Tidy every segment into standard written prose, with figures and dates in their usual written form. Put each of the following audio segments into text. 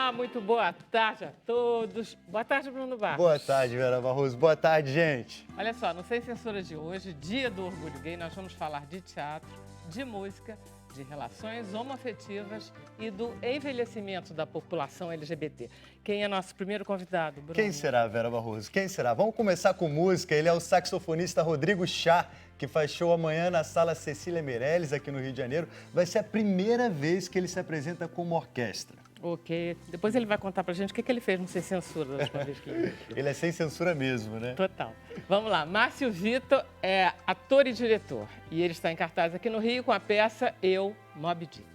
Olá, muito boa tarde a todos. Boa tarde, Bruno Barros. Boa tarde, Vera Barroso. Boa tarde, gente. Olha só, no Sem Censura de hoje, Dia do Orgulho Gay, nós vamos falar de teatro, de música, de relações homoafetivas e do envelhecimento da população LGBT. Quem é nosso primeiro convidado, Bruno? Quem será, Vera Barroso? Quem será? Vamos começar com música. Ele é o saxofonista Rodrigo Chá, que faz show amanhã na Sala Cecília Meirelles, aqui no Rio de Janeiro. Vai ser a primeira vez que ele se apresenta como orquestra. Ok. Depois ele vai contar pra gente o que ele fez no Sem Censura da última vez que ele veio. Ele é sem censura mesmo, né? Total. Vamos lá. Márcio Vitor é ator e diretor. E ele está em cartaz aqui no Rio com a peça Eu, Moby Dick.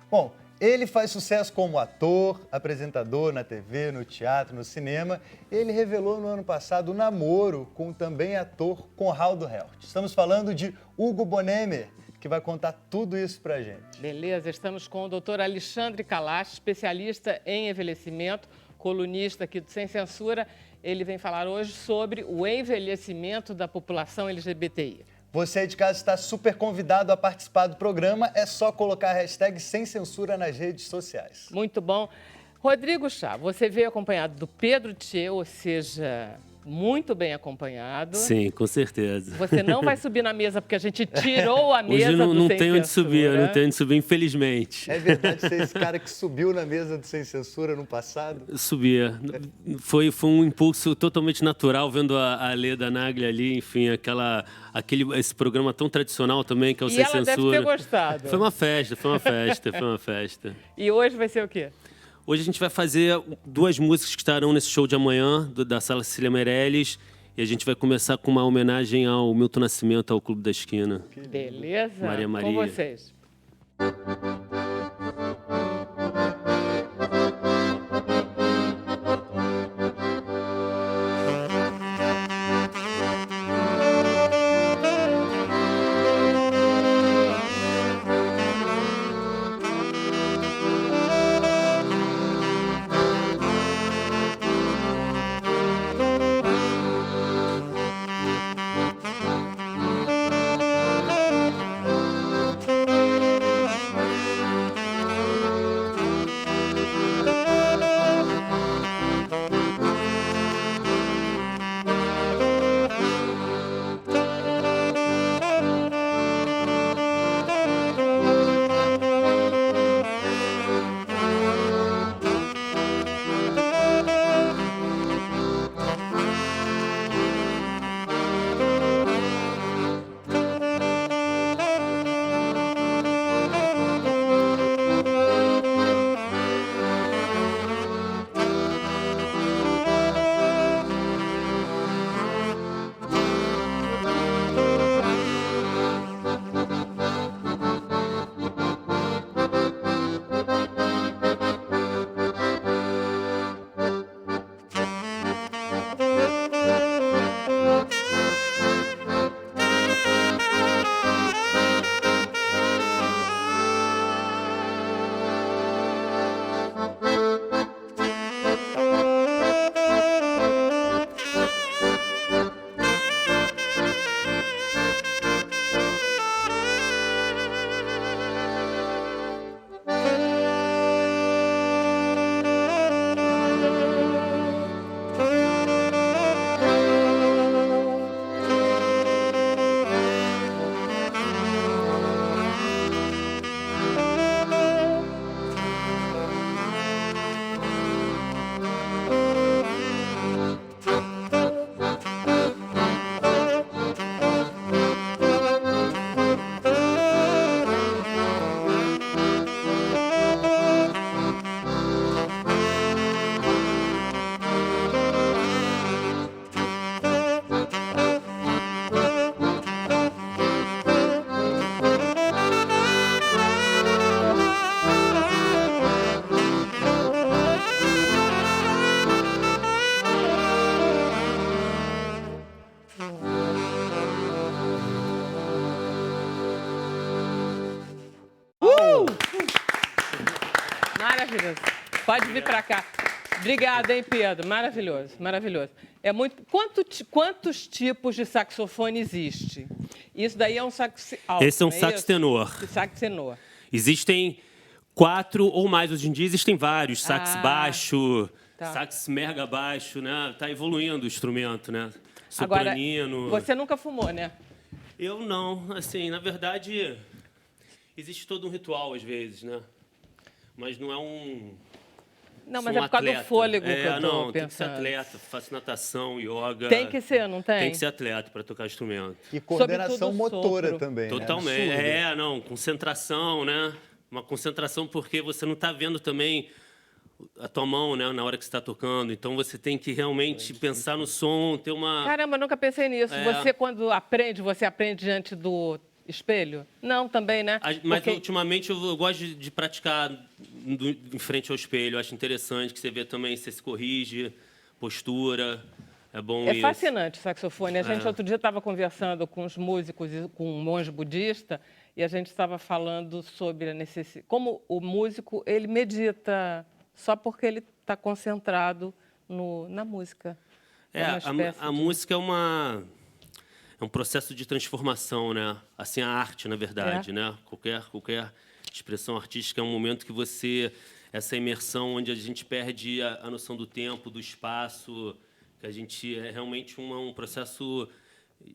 Bom, ele faz sucesso como ator, apresentador na TV, no teatro, no cinema. Ele revelou no ano passado o namoro com o também ator Conrado Helt. Estamos falando de Hugo Bonemer, que vai contar tudo isso pra gente. Beleza, estamos com o doutor Alexandre Kalash, especialista em envelhecimento, colunista aqui do Sem Censura. Ele vem falar hoje sobre o envelhecimento da população LGBTI. Você aí de casa está super convidado a participar do programa. É só colocar a hashtag Sem Censura nas redes sociais. Muito bom. Rodrigo Chá, você veio acompanhado do Pedro Tchê, ou seja, muito bem acompanhado. Sim, com certeza. Você não vai subir na mesa porque a gente tirou a mesa Hoje do não Sem tem onde Censura. subir, não tem onde subir, infelizmente. É verdade ser esse cara que subiu na mesa do Sem Censura no passado? Subia. Foi um impulso totalmente natural, vendo a Leda Nagli ali, enfim, esse programa tão tradicional também, que é o Sem E ela Censura. deve ter gostado. Foi uma festa, foi uma festa. E hoje vai ser o quê? Hoje a gente vai fazer duas músicas que estarão nesse show de amanhã, da Sala Cecília Meirelles. E a gente vai começar com uma homenagem ao Milton Nascimento, ao Clube da Esquina. Beleza? Maria Maria. Com vocês. Maravilhoso. Pode vir para cá. Obrigada, hein, Pedro? Maravilhoso, maravilhoso. É muito. Quantos tipos de saxofone existe? Isso daí é um sax alto. Esse é um não sax tenor. Sax tenor. Existem 4 ou mais. Hoje em dia existem vários. Sax baixo, tá. sax mega baixo, né? Tá evoluindo o instrumento, né? Agora, Sopranino. você nunca fumou, né? Eu não. Assim, na verdade, existe todo um ritual às vezes, né? Mas não é um... Não, sou mas um é por causa do atleta. fôlego que eu tô não, tem que ser pensando. atleta. Faço natação, yoga. Tem que ser, não tem? Tem que ser atleta para tocar instrumento. E coordenação Sobretudo motora sopro. também, Totalmente. né? Absurdo. Não, concentração, né? Uma concentração porque você não está vendo também a tua mão, né, na hora que você está tocando. Então você tem que realmente pensar no som, ter uma... Caramba, eu nunca pensei nisso. Você, quando aprende, você aprende diante do espelho? Não, também, né? Mas Porque- ultimamente eu gosto de praticar em frente ao espelho. Eu acho interessante que você vê também se se corrige, postura. É bom É isso. fascinante o saxofone. A gente outro dia estava conversando com os músicos e com um monge budista e a gente estava falando sobre a necessidade, como o músico ele medita só porque ele está concentrado na música. Uma espécie A de- música é um processo de transformação, né? Assim, a arte, na verdade, né? Qualquer expressão artística é um momento que você... Essa imersão onde a gente perde a noção do tempo, do espaço, que a gente... É realmente um processo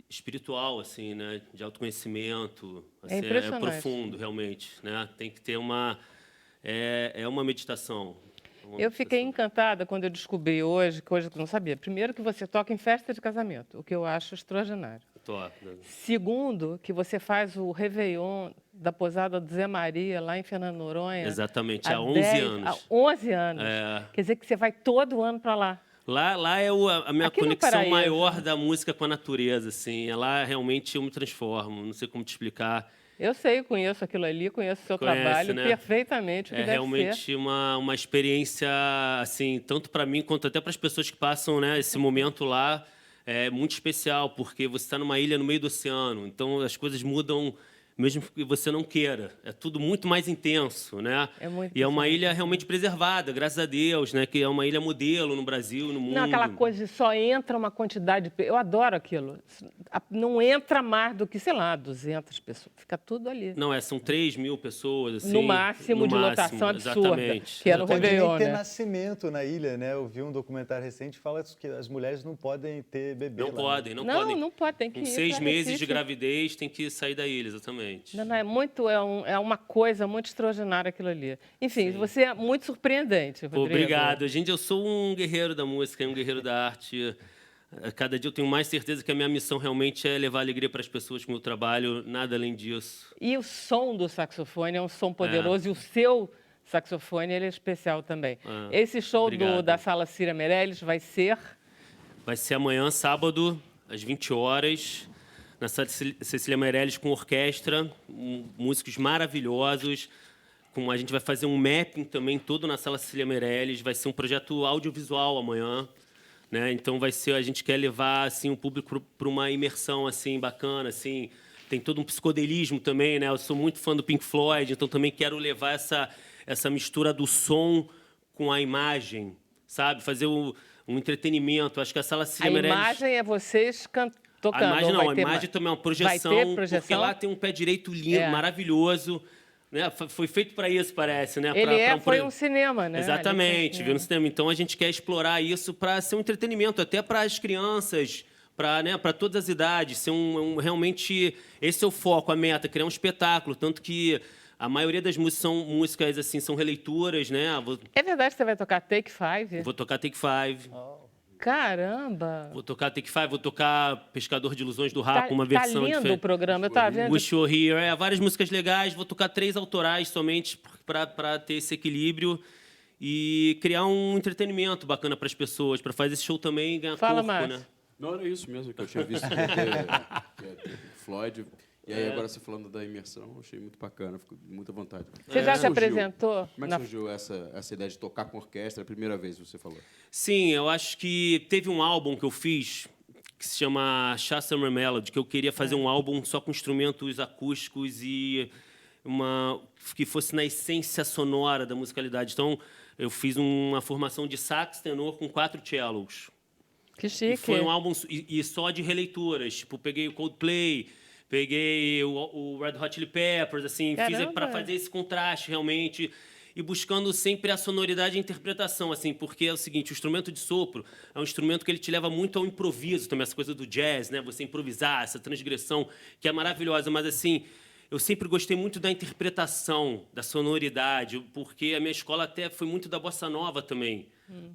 espiritual, assim, né? De autoconhecimento. Assim, impressionante. profundo, realmente, né? Tem que ter uma... É uma meditação. Eu fiquei encantada quando eu descobri hoje, coisa que eu não sabia. Primeiro, que você toca em festa de casamento, o que eu acho extraordinário. Top, né? Segundo, que você faz o Réveillon da Posada do Zé Maria, lá em Fernando Noronha. Exatamente, há 11 anos. Há 11 anos. Quer dizer que você vai todo ano para lá. Lá é a minha Aqui no conexão Paraíso. maior da música com a natureza, assim. Lá realmente eu me transformo, não sei como te explicar. Eu sei, conheço aquilo ali, conheço o seu Conhece, trabalho né? perfeitamente, o que É deve realmente ser. uma experiência, assim, tanto para mim quanto até para as pessoas que passam, né, esse momento lá. É muito especial, porque você está numa ilha no meio do oceano, então as coisas mudam mesmo que você não queira. É tudo muito mais intenso, né? É muito e é uma impressionante. ilha realmente preservada, graças a Deus, né? Que é uma ilha modelo no Brasil, no mundo. Não, aquela coisa de só entra uma quantidade... Eu adoro aquilo. Não entra mais do que, sei lá, 200 pessoas. Fica tudo ali. Não, são 3 mil pessoas, assim. No máximo, de lotação absurda, Exatamente. que é no Pode Réveillon, nem ter né? nascimento na ilha, né? Eu vi um documentário recente que fala que as mulheres não podem ter bebê Não lá, né? podem, não, Não, podem. não pode, tem que Com ir 6 pra meses Recife. de gravidez, tem que sair da ilha, exatamente. Não, é muito, é uma coisa muito extraordinária aquilo ali. Enfim, você é muito surpreendente, Pô, Rodrigo. obrigado. Gente, eu sou um guerreiro da música, um guerreiro da arte. A cada dia eu tenho mais certeza que a minha missão realmente é levar alegria para as pessoas com o meu trabalho, nada além disso. E o som do saxofone é um som poderoso e o seu saxofone ele é especial também. Esse show obrigado. da Sala Cira Meirelles vai ser... Vai ser amanhã, sábado, às 20 horas, na Sala Cecília Meirelles, com orquestra, músicos maravilhosos. A gente vai fazer um mapping também todo na Sala Cecília Meirelles. Vai ser um projeto audiovisual amanhã, né? Então a gente quer levar assim o público para uma imersão assim bacana, assim. Tem todo um psicodelismo também, né? Eu sou muito fã do Pink Floyd, então também quero levar essa mistura do som com a imagem, sabe? Fazer um entretenimento. Acho que a Sala Cecília A Meirelles... imagem é vocês tocando. A imagem ou não, vai a ter imagem também é uma projeção, Vai ter projeção? porque lá tem um pé direito lindo, É. maravilhoso. Né? Foi feito para isso, parece, né? Ele foi um cinema, né? Exatamente, Ali viu no cinema. Então a gente quer explorar isso para ser um entretenimento, até para as crianças, para todas as idades. Ser realmente esse é o foco, a meta, criar um espetáculo, tanto que a maioria das músicas são músicas assim, são releituras, né? É verdade que você vai tocar Take Five? Vou tocar Take Five. Caramba! Vou tocar Take Five, vou tocar Pescador de Ilusões do Rapa, uma tá versão lindo diferente. o programa, eu tava vendo. Wish You Were Here, várias músicas legais. Vou tocar 3 autorais somente para ter esse equilíbrio e criar um entretenimento bacana para as pessoas, para fazer esse show também ganhar Fala, corpo, Márcio. né? Não, era isso mesmo que eu tinha visto que é Floyd. E aí, agora você falando da imersão, eu achei muito bacana, fico com muita vontade. Você já se Surgiu? apresentou? Como é que surgiu essa ideia de tocar com orquestra? É a primeira vez que você falou. Sim, eu acho que teve um álbum que eu fiz que se chama Shah Summer Melody, que eu queria fazer um álbum só com instrumentos acústicos e que fosse na essência sonora da musicalidade. Então, eu fiz uma formação de sax tenor com 4 cellos. Que E chique. foi um álbum e só de releituras. Tipo, peguei o Coldplay, Peguei o Red Hot Chili Peppers, assim, fiz Caramba! para fazer esse contraste realmente e buscando sempre a sonoridade e a interpretação, assim, porque é o seguinte, o instrumento de sopro é um instrumento que ele te leva muito ao improviso, também essa coisa do jazz, né? Você improvisar, essa transgressão que é maravilhosa, mas assim, eu sempre gostei muito da interpretação, da sonoridade, porque a minha escola até foi muito da bossa nova também,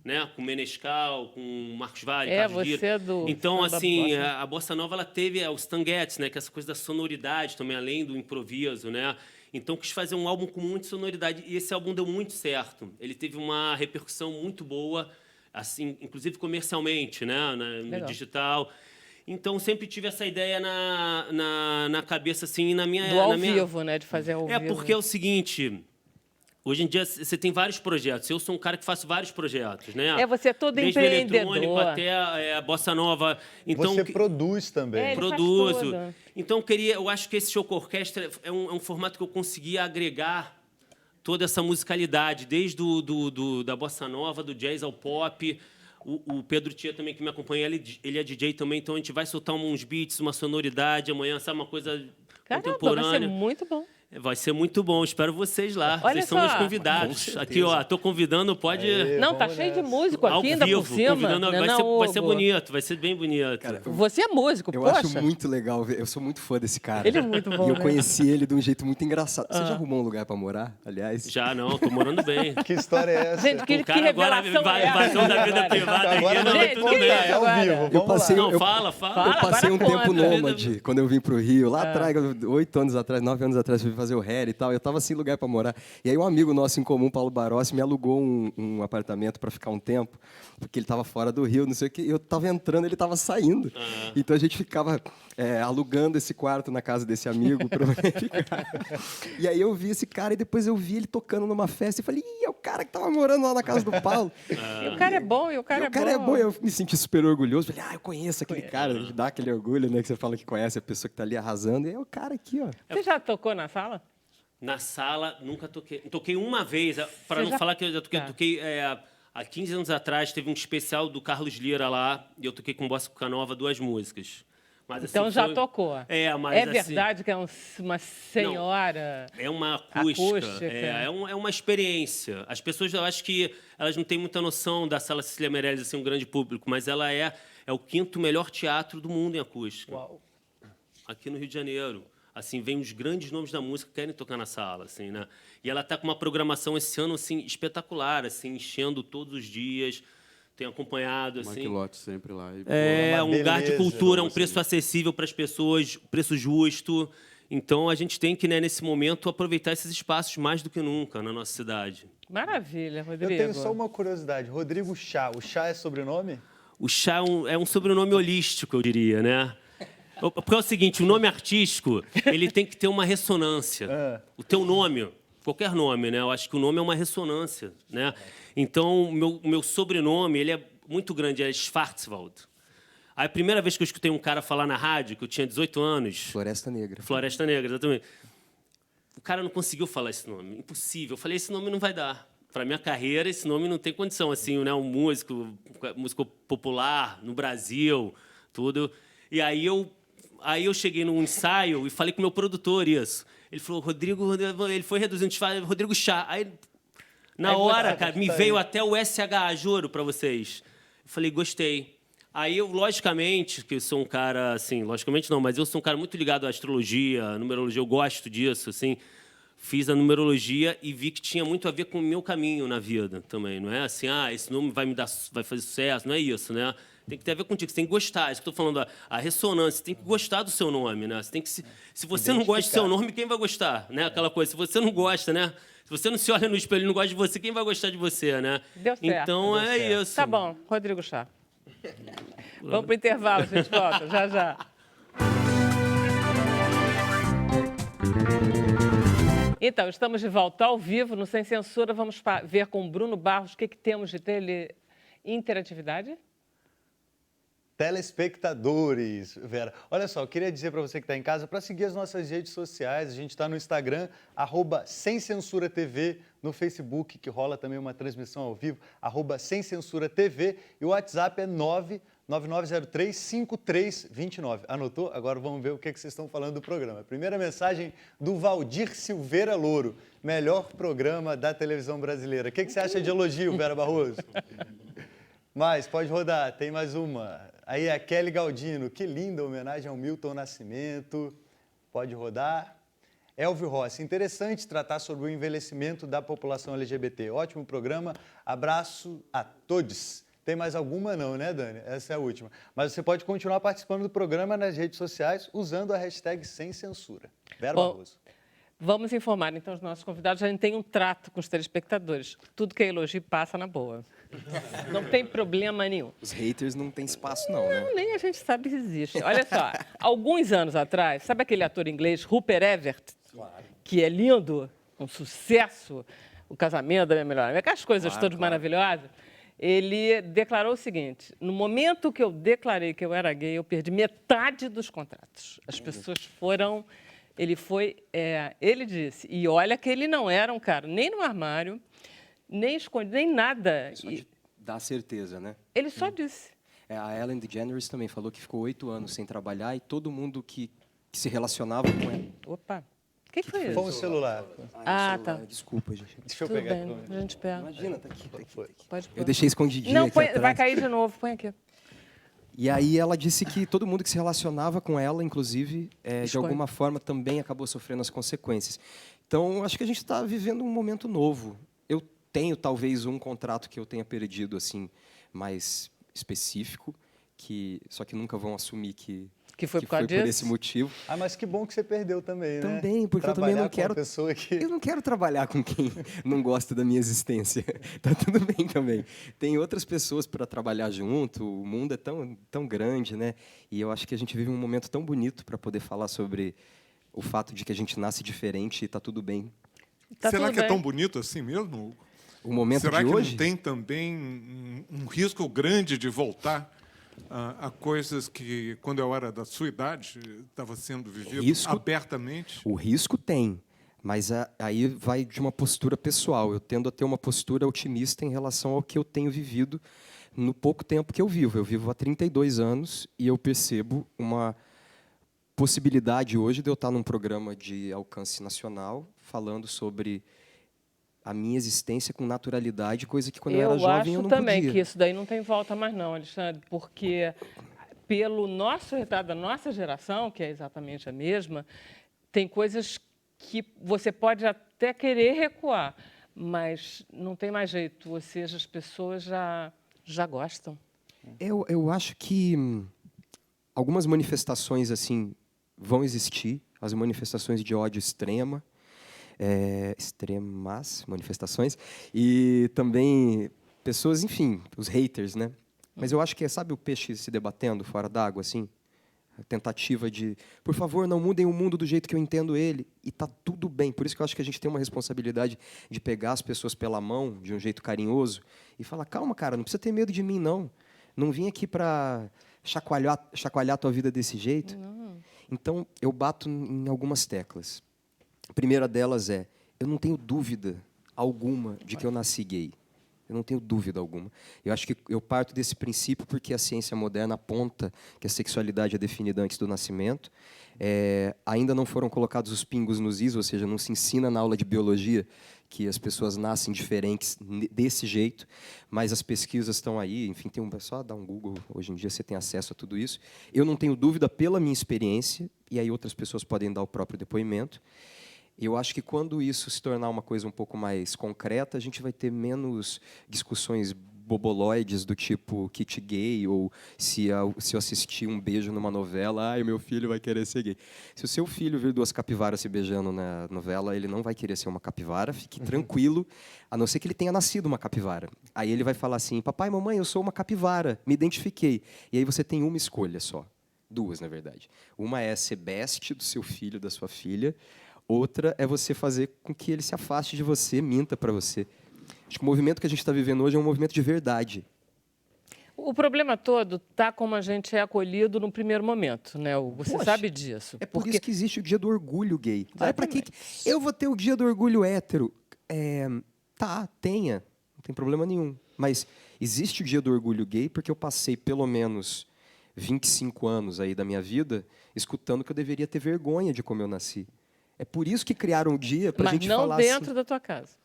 né? Com Menescal, com Marcos Valle, Carlos Lira. você é do Então, samba assim, bossa. a bossa nova ela teve os tanguetes, né? Que é essa coisa da sonoridade também, além do improviso, né? Então, quis fazer um álbum com muita sonoridade e esse álbum deu muito certo. Ele teve uma repercussão muito boa, assim, inclusive comercialmente, né? No Legal. digital. Então, sempre tive essa ideia na cabeça, assim, na minha... Do ao na minha... vivo, né? De fazer ao vivo. porque é o seguinte... Hoje em dia, você tem vários projetos. Eu sou um cara que faço vários projetos, né? Você é todo Desde o eletrônico empreendedor. até a bossa nova. Então, Você produz também. Ele faz produzo. tudo. Então, eu acho que esse show com orquestra é um formato que eu conseguia agregar toda essa musicalidade, desde da bossa nova, do jazz ao pop. O Pedro Tia também, que me acompanha, ele é DJ também, então a gente vai soltar uns beats, uma sonoridade amanhã, sabe, uma coisa Caramba, contemporânea. vai ser muito bom. Vai ser muito bom, espero vocês lá. Olha Vocês são só. meus convidados. Aqui, ó, tô convidando, pode... Não, tá vamos cheio de nessa. músico ao aqui, ainda vivo, por cima. convidando, Não, vai ser Hugo? bonito, vai ser bem bonito. Cara, Você é músico, eu poxa. acho muito legal ver. Eu sou muito fã desse cara. Ele é muito bom, E eu né? conheci ele de um jeito muito engraçado. Você já arrumou um lugar pra morar, aliás? Já não, tô morando bem. Que história é essa? Gente, que O cara agora revelação vai é essa invasão da vida agora? privada Agora aqui, não não, vai Gente, tudo que bem. isso é ao agora? vivo. Eu Vamos passei, lá. Não, eu, fala. Fala. eu passei um agora tempo conta. nômade, quando eu vim pro Rio. Lá atrás, 8 anos atrás, 9 anos atrás, fui fazer o hair e tal. Eu tava sem lugar pra morar. E aí um amigo nosso em comum, Paulo Barossi, me alugou um apartamento pra ficar um tempo, porque ele tava fora do Rio, não sei o quê. Eu tava entrando, ele tava saindo. Então a gente ficava alugando esse quarto na casa desse amigo pra ficar. E aí eu vi esse cara e depois eu vi ele tocando numa festa e falei, ih, é o cara que tava morando lá na casa do Paulo. E o cara é bom, e o cara, E o cara é bom, eu me senti super orgulhoso. Falei, eu conheço aquele cara. Dá aquele orgulho, né? Que você fala que conhece a pessoa que tá ali arrasando. E é o cara aqui, ó. Você já tocou na sala? Na sala, nunca toquei. Toquei uma vez, para não já- falar que eu já toquei. Tá. Toquei há 15 anos atrás, teve um especial do Carlos Lira lá, e eu toquei com Bossa Nova 2 músicas. Mas, Então assim, já foi- tocou. mas É assim, verdade que é uma senhora... É uma acústica, Acústica. é uma experiência. As pessoas, eu acho que elas não têm muita noção da Sala Cecília Meirelles, assim, um grande público, mas ela é o 5º melhor teatro do mundo em acústica. Uau. Aqui no Rio de Janeiro. Assim, vem os grandes nomes da música que querem tocar na sala, assim, né? E ela está com uma programação esse ano, assim, espetacular, assim, enchendo todos os dias. Tenho acompanhado, assim. Maquilote sempre lá. E, É Uma um lugar de beleza, cultura, um assim. preço acessível para as pessoas, preço justo. Então, a gente tem que, né, nesse momento, aproveitar esses espaços mais do que nunca na nossa cidade. Maravilha, Eu Rodrigo. tenho só uma curiosidade. Rodrigo Chá. O Chá é sobrenome? O Chá é um sobrenome holístico, eu diria, né? Porque é o seguinte, o nome artístico, ele tem que ter uma ressonância. O teu nome, qualquer nome, né? Eu acho que o nome é uma ressonância, né? Então, o meu sobrenome, ele é muito grande, é Schwarzwald. Aí, a primeira vez que eu escutei um cara falar na rádio, que eu tinha 18 anos... Floresta Negra. Floresta Negra, exatamente. O cara não conseguiu falar esse nome, impossível. Eu falei, esse nome não vai dar. Para minha carreira, esse nome não tem condição. Assim, né? Um músico popular no Brasil, tudo. E aí eu cheguei num ensaio e falei com o meu produtor isso. Ele falou, Rodrigo, ele foi reduzindo, Rodrigo Chá. Aí, na hora, cara, me veio até o SH, juro para vocês. Eu falei, gostei. Aí eu, logicamente, que eu sou um cara, assim, logicamente não, mas eu sou um cara muito ligado à astrologia, à numerologia, eu gosto disso, assim. Fiz a numerologia e vi que tinha muito a ver com o meu caminho na vida também. Não é assim, esse nome vai fazer sucesso, não é isso, né? Tem que ter a ver contigo, você tem que gostar. É isso que eu estou falando, a ressonância, você tem que gostar do seu nome, né? Você tem que se você não gosta do seu nome, quem vai gostar, né? Aquela coisa, se você não gosta, né? Se você não se olha no espelho e não gosta de você, quem vai gostar de você, né? Deu certo. Então Deu é certo. isso. Tá bom, Rodrigo Chá. Vamos para o intervalo, a gente volta, já, já. Então, estamos de volta ao vivo, no Sem Censura. Vamos ver com o Bruno Barros o que temos de interatividade. Telespectadores, Vera. Olha só, eu queria dizer para você que está em casa, para seguir as nossas redes sociais, a gente está no Instagram, @SemCensuraTV, no Facebook, que rola também uma transmissão ao vivo, @SemCensuraTV, e o WhatsApp é 99903-5329. Anotou? Agora vamos ver o que vocês estão falando do programa. Primeira mensagem do Valdir Silveira Louro, melhor programa da televisão brasileira. O que você acha de elogio, Vera Barroso? Mais, pode rodar, tem mais uma. Aí a Kelly Galdino, que linda homenagem ao Milton Nascimento. Pode rodar. Elvio Rossi, interessante tratar sobre o envelhecimento da população LGBT. Ótimo programa, abraço a todos. Tem mais alguma não, né, Dani? Essa é a última. Mas você pode continuar participando do programa nas redes sociais usando a hashtag Sem Censura. Vera Barroso. Vamos informar, então, os nossos convidados. A gente tem um trato com os telespectadores. Tudo que é elogio passa na boa. Não tem problema nenhum. Os haters não têm espaço, não, né? Não, nem a gente sabe que existe. Olha só, alguns anos atrás, sabe aquele ator inglês, Rupert Everett? Claro. Que é lindo, um sucesso, O Casamento da Minha Melhor Amiga, aquelas coisas todas maravilhosas. Ele declarou o seguinte: no momento que eu declarei que eu era gay, eu perdi metade dos contratos. As pessoas foram... Ele disse, e olha que ele não era um cara nem no armário, nem escondido, nem nada. Só dá certeza, né? Ele só disse. A Ellen DeGeneres também falou que ficou 8 anos sem trabalhar e todo mundo que se relacionava com ela... Opa, o que foi isso? Foi o celular. Ah, tá. Desculpa, gente. Deixa eu Tudo pegar. bem, a gente pega. Imagina, tá aqui. Pode pôr. Eu deixei escondidinho Não, aqui põe, atrás. vai cair de novo, põe aqui. E aí ela disse que todo mundo que se relacionava com ela, inclusive, de alguma forma também acabou sofrendo as consequências. Então, acho que a gente está vivendo um momento novo. Eu tenho, talvez, um contrato que eu tenha perdido, assim, mais específico, só que nunca vão assumir que foi por causa disso? por esse motivo. Ah, mas que bom que você perdeu também, né? Também, porque eu também não quero... pessoa que... Eu não quero trabalhar com quem não gosta da minha existência. Tá tudo bem também. Tem outras pessoas para trabalhar junto, o mundo é tão grande, né? E eu acho que a gente vive um momento tão bonito para poder falar sobre o fato de que a gente nasce diferente e tá tudo bem. Será que é tão bonito assim mesmo? O momento Será de que hoje... não tem também um risco grande de voltar a coisas que, quando eu era da sua idade, estava sendo vivido abertamente? O risco tem, mas aí vai de uma postura pessoal. Eu tendo a ter uma postura otimista em relação ao que eu tenho vivido no pouco tempo que eu vivo. Eu vivo há 32 anos e eu percebo uma possibilidade hoje de eu estar num programa de alcance nacional falando sobre a minha existência com naturalidade, coisa que quando eu era jovem eu não podia. Eu acho também que isso daí não tem volta mais não, Alexandre, porque pelo nosso retrato da nossa geração, que é exatamente a mesma, tem coisas que você pode até querer recuar, mas não tem mais jeito, ou seja, as pessoas já gostam. Eu acho que algumas manifestações assim vão existir, as manifestações de ódio extremas manifestações, e também pessoas, enfim, os haters, né? Mas eu acho que sabe o peixe se debatendo fora d'água, assim? A tentativa de, por favor, não mudem o mundo do jeito que eu entendo ele, e tá tudo bem. Por isso que eu acho que a gente tem uma responsabilidade de pegar as pessoas pela mão, de um jeito carinhoso, e falar, calma, cara, não precisa ter medo de mim, não. Não vim aqui para chacoalhar a tua vida desse jeito. Não. Então, eu bato em algumas teclas. A primeira delas é, eu não tenho dúvida alguma de que eu nasci gay. Eu não tenho dúvida alguma. Eu acho que eu parto desse princípio porque a ciência moderna aponta que a sexualidade é definida antes do nascimento. Ainda não foram colocados os pingos nos is, ou seja, não se ensina na aula de biologia que as pessoas nascem diferentes desse jeito, mas as pesquisas estão aí, enfim, só dar um Google, hoje em dia você tem acesso a tudo isso. Eu não tenho dúvida pela minha experiência, e aí outras pessoas podem dar o próprio depoimento. Eu acho que quando isso se tornar uma coisa um pouco mais concreta, a gente vai ter menos discussões boboloides do tipo kit gay, ou se eu assistir um beijo numa novela, meu filho vai querer ser gay. Se o seu filho vir 2 capivaras se beijando na novela, ele não vai querer ser uma capivara, fique tranquilo, a não ser que ele tenha nascido uma capivara. Aí ele vai falar assim, papai, mamãe, eu sou uma capivara, me identifiquei. E aí você tem uma escolha só, 2, na verdade. Uma é ser best do seu filho, da sua filha, outra é você fazer com que ele se afaste de você, minta para você. Acho que o movimento que a gente está vivendo hoje é um movimento de verdade. O problema todo está como a gente é acolhido no primeiro momento, né? Você sabe disso. É por isso que existe o dia do orgulho gay. Para que eu vou ter o dia do orgulho hétero? tenha, não tem problema nenhum. Mas existe o Dia do Orgulho Gay porque eu passei pelo menos 25 anos aí da minha vida escutando que eu deveria ter vergonha de como eu nasci. É por isso que criaram o dia para a gente falar Mas não dentro da tua casa.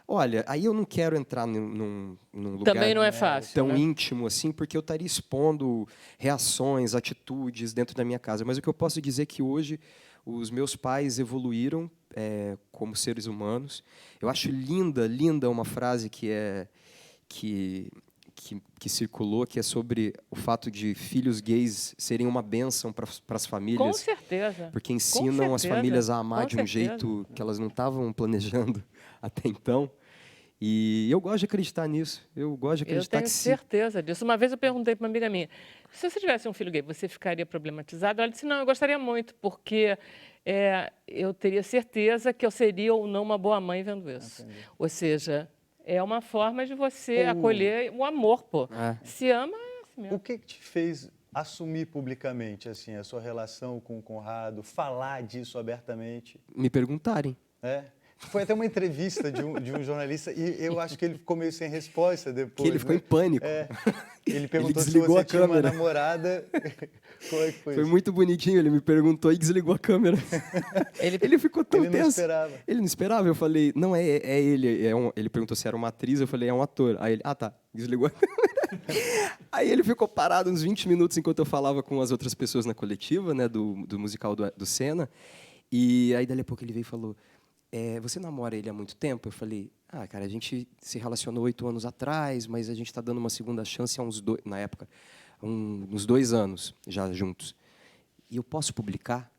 Olha, aí eu não quero entrar num lugar Também não é fácil, tão né? íntimo assim, porque eu estaria expondo reações, atitudes dentro da minha casa. Mas o que eu posso dizer é que hoje os meus pais evoluíram como seres humanos. Eu acho linda uma frase que circulou, que é sobre o fato de filhos gays serem uma bênção para as famílias. Com certeza. Porque ensinam as famílias a amar Com de um certeza. jeito que elas não estavam planejando até então. E eu gosto de acreditar nisso. Eu gosto de Eu acreditar tenho que sim. certeza disso. Uma vez eu perguntei para uma amiga minha, se você tivesse um filho gay, você ficaria problematizado? Ela disse, não, eu gostaria muito, porque eu teria certeza que eu seria ou não uma boa mãe vendo isso. Entendi. Ou seja, é uma forma de você acolher o amor, pô. Se ama, é assim mesmo. O que te fez assumir publicamente assim, a sua relação com o Conrado, falar disso abertamente? Me perguntarem. Foi até uma entrevista de um jornalista e eu acho que ele ficou meio sem resposta depois. Que ele ficou em pânico. Ele perguntou se desligou você a tinha uma câmera. namorada. Como é que foi Foi isso? muito bonitinho, ele me perguntou e desligou a câmera. Ele ficou tão Ele não tenso. esperava. Ele não esperava, eu falei, não, é ele. Ele perguntou se era uma atriz, eu falei, é um ator. Aí ele, tá, desligou a câmera. Aí ele ficou parado uns 20 minutos enquanto eu falava com as outras pessoas na coletiva, né, do musical do Senna. E aí, dali a pouco, ele veio e falou, você namora ele há muito tempo? Eu falei, cara, a gente se relacionou 8 anos atrás, mas a gente está dando uma segunda chance há na época, uns 2 anos já juntos. E eu posso publicar?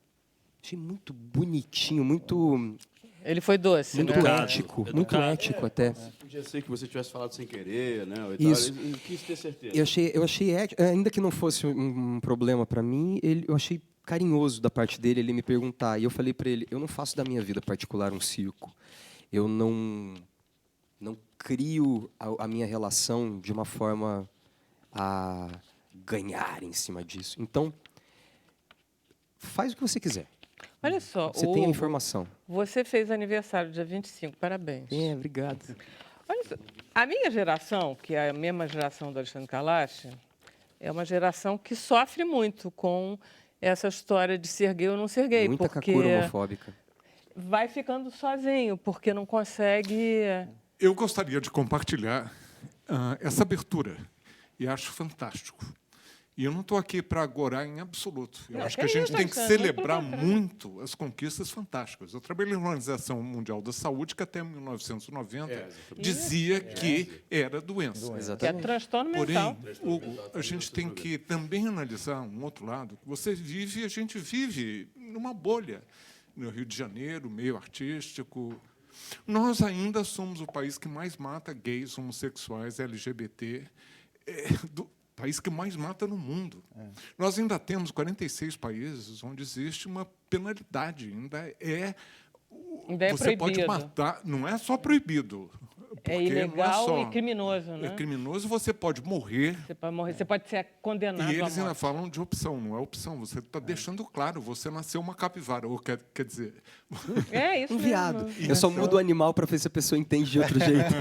Achei muito bonitinho, muito Ele foi doce, muito né? ético, muito ético até. Podia ser que você tivesse falado sem querer, né? Isso. Eu quis ter certeza. Eu achei ético, ainda que não fosse um problema para mim, eu achei carinhoso da parte dele ele me perguntar. E eu falei para ele, eu não faço da minha vida particular um circo. Eu não crio a minha relação de uma forma a ganhar em cima disso. Então, faz o que você quiser. Olha só, Você tem a informação. Você fez aniversário dia 25, parabéns. Obrigado. Olha só, a minha geração, que é a mesma geração do Alexandre Kalash, é uma geração que sofre muito com essa história de ser gay ou não ser gay. Muita porque cacura homofóbica. vai ficando sozinho, porque não consegue... Eu gostaria de compartilhar essa abertura e acho fantástico. E eu não estou aqui para agorar em absoluto. Eu acho que a gente tem que celebrar muito as conquistas fantásticas. Eu trabalhei na Organização Mundial da Saúde, que até 1990 dizia que era doença. Que é Exatamente. transtorno Porém, mental. a gente tem que também analisar um outro lado. Você vive, a gente vive numa bolha. No Rio de Janeiro, meio artístico. Nós ainda somos o país que mais mata gays, homossexuais, LGBT, do país que mais mata no mundo. Nós ainda temos 46 países onde existe uma penalidade, ainda é você pode proibido. matar, não é só proibido. É porque não ilegal só, e criminoso, né? É criminoso, você pode morrer. Você pode morrer, você pode ser condenado E à eles ainda morte. falam de opção, não é opção. Você está deixando claro, você nasceu uma capivara. Ou quer dizer, É isso Um viado. mesmo. Eu só mudo o animal para ver se a pessoa entende de outro jeito.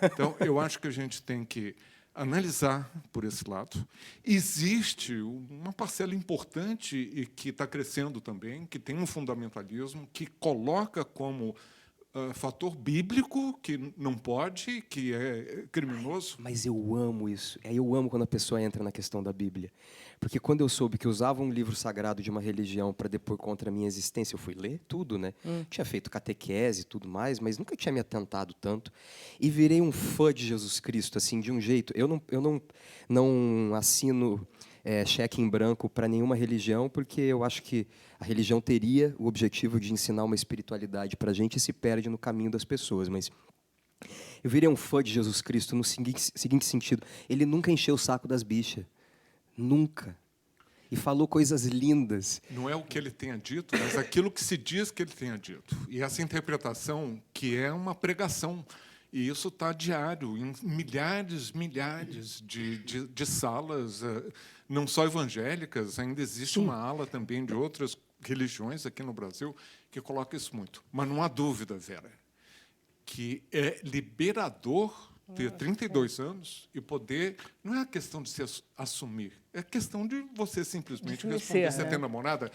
então, eu acho que a gente tem que analisar por esse lado. Existe uma parcela importante e que está crescendo também, que tem um fundamentalismo, que coloca como fator bíblico que não pode, que é criminoso. Mas eu amo isso. Eu amo quando a pessoa entra na questão da Bíblia. Porque quando eu soube que usava um livro sagrado de uma religião para depor contra a minha existência, eu fui ler tudo, né? Tinha feito catequese e tudo mais, mas nunca tinha me atentado tanto. E virei um fã de Jesus Cristo, assim, de um jeito. Eu não assino cheque em branco para nenhuma religião, porque eu acho que a religião teria o objetivo de ensinar uma espiritualidade para a gente e se perde no caminho das pessoas. Mas eu virei um fã de Jesus Cristo no seguinte sentido. Ele nunca encheu o saco das bichas. Nunca. E falou coisas lindas. Não é o que ele tenha dito, mas aquilo que se diz que ele tenha dito. E essa interpretação, que é uma pregação. E isso está diário, em milhares de salas, não só evangélicas, ainda existe uma ala também de outras religiões aqui no Brasil que coloca isso muito. Mas não há dúvida, Vera, que é liberador ter 32 anos e poder... Não é a questão de se assumir, é questão de você simplesmente De responder. ser, Você né? tem namorada?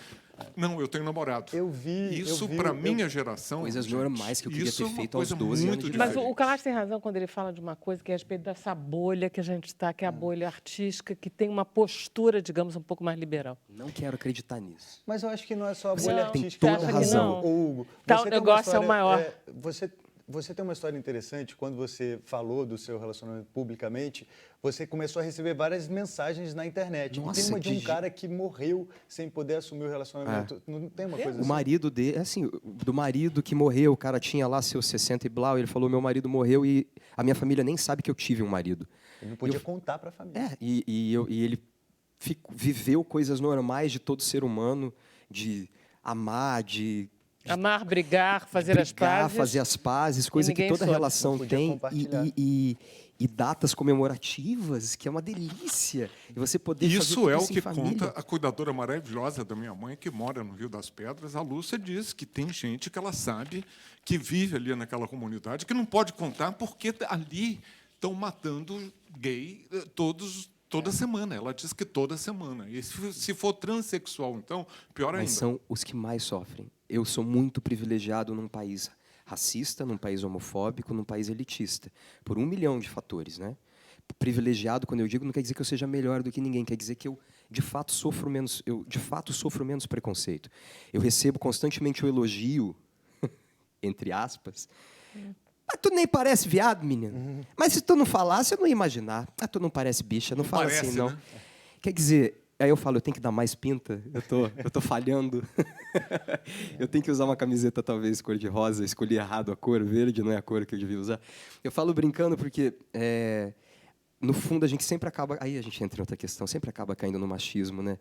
Não, eu tenho namorado. Eu vi... Isso, eu vi, para eu- minha geração... Coisas gente, normais que eu queria isso ter é uma feito aos coisa 12 anos muito de Mas diferente. o Kalash tem razão quando ele fala de uma coisa que é a respeito dessa bolha que a gente está, que é a bolha artística, que tem uma postura, digamos, um pouco mais liberal. Não quero acreditar nisso. Mas eu acho que não é só a Você bolha tem artística. toda não. a razão. Não. Ô, Hugo, Tá, você o tem uma negócio é o história- maior. você tem uma história interessante, quando você falou do seu relacionamento publicamente, você começou a receber várias mensagens na internet. Nossa, e tem uma de um que cara que morreu sem poder assumir o relacionamento. Não tem uma coisa O assim? marido dele, assim, do marido que morreu, o cara tinha lá seus 60 e blau, ele falou, meu marido morreu e a minha família nem sabe que eu tive um marido. Ele não podia contar para a família. E ele viveu coisas normais de todo ser humano, de amar, de Amar, brigar, fazer as brigar, pazes. fazer as pazes, coisa que ninguém toda soube. relação Não podia tem, compartilhar. e datas comemorativas, que é uma delícia. E você poder fazer Isso tudo é o isso em que família. conta a cuidadora maravilhosa da minha mãe, que mora no Rio das Pedras. A Lúcia diz que tem gente que ela sabe que vive ali naquela comunidade, que não pode contar porque ali estão matando gay toda semana. Ela diz que toda semana. E se for transexual, então, pior ainda. Mas são os que mais sofrem. Eu sou muito privilegiado num país racista, num país homofóbico, num país elitista, por 1 milhão de fatores, né? Privilegiado, quando eu digo, não quer dizer que eu seja melhor do que ninguém, quer dizer que eu de fato sofro menos preconceito. Eu recebo constantemente o elogio, entre aspas. Mas tu nem parece viado, menino. Mas se tu não falasse, eu não ia imaginar. Ah, tu não parece bicha, não fala parece, assim, não. né? Quer dizer, aí eu falo, eu tenho que dar mais pinta, eu tô falhando. Eu tenho que usar uma camiseta talvez cor de rosa, escolhi errado a cor, verde não é a cor que eu devia usar. Eu falo brincando porque, no fundo, a gente sempre acaba... Aí a gente entra em outra questão, sempre acaba caindo no machismo, né?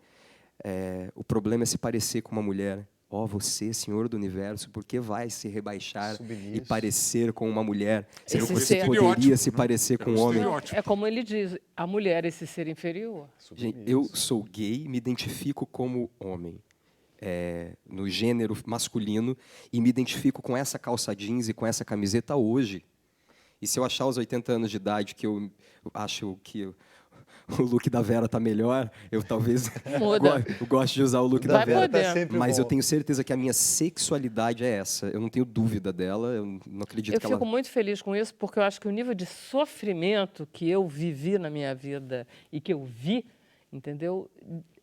O problema é se parecer com uma mulher. Ó, você, senhor do universo, por que vai se rebaixar Submisso. e parecer com uma mulher? Sendo que Esse você ser- poderia Estereótipo, se né? parecer com É um um homem. estereótipo. É como ele diz, a mulher é esse ser inferior. Gente, eu sou gay, me identifico como homem, no gênero masculino, e me identifico com essa calça jeans e com essa camiseta hoje. E se eu achar aos 80 anos de idade que eu acho que o look da Vera tá melhor, eu talvez Muda. eu gosto de usar o look Vai da Vera. poder. tá sempre Mas eu bom. tenho certeza que a minha sexualidade é essa. Eu não tenho dúvida dela, eu não acredito Eu que fico ela... muito feliz com isso, porque eu acho que o nível de sofrimento que eu vivi na minha vida e que eu vi, entendeu?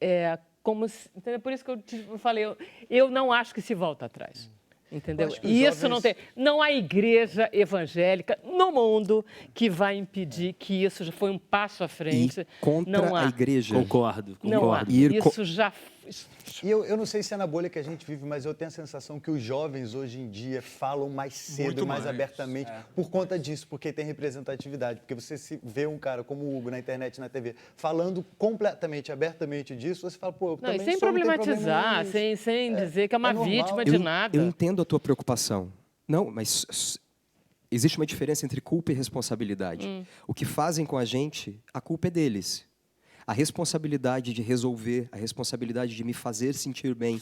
É como se, entendeu? Por isso que eu falei, eu não acho que se volta atrás. Entendeu? Eu acho que os E isso não jovens- tem. Não há igreja evangélica no mundo que vai impedir que isso já foi um passo à frente. E contra não há. a igreja. Concordo, Não há. concordo. Isso já. E eu não sei se é na bolha que a gente vive, mas eu tenho a sensação que os jovens hoje em dia falam mais cedo Muito e mais mais, abertamente por conta disso, porque tem representatividade. Porque você se vê um cara como o Hugo na internet, na TV, falando completamente, abertamente disso, você fala, pô, eu Não, também e sem sou, não tem problema problematizar, nisso. sem dizer que é uma normal. vítima de nada. Eu entendo a tua preocupação. Não, mas existe uma diferença entre culpa e responsabilidade. O que fazem com a gente, a culpa é deles. A responsabilidade de resolver, a responsabilidade de me fazer sentir bem,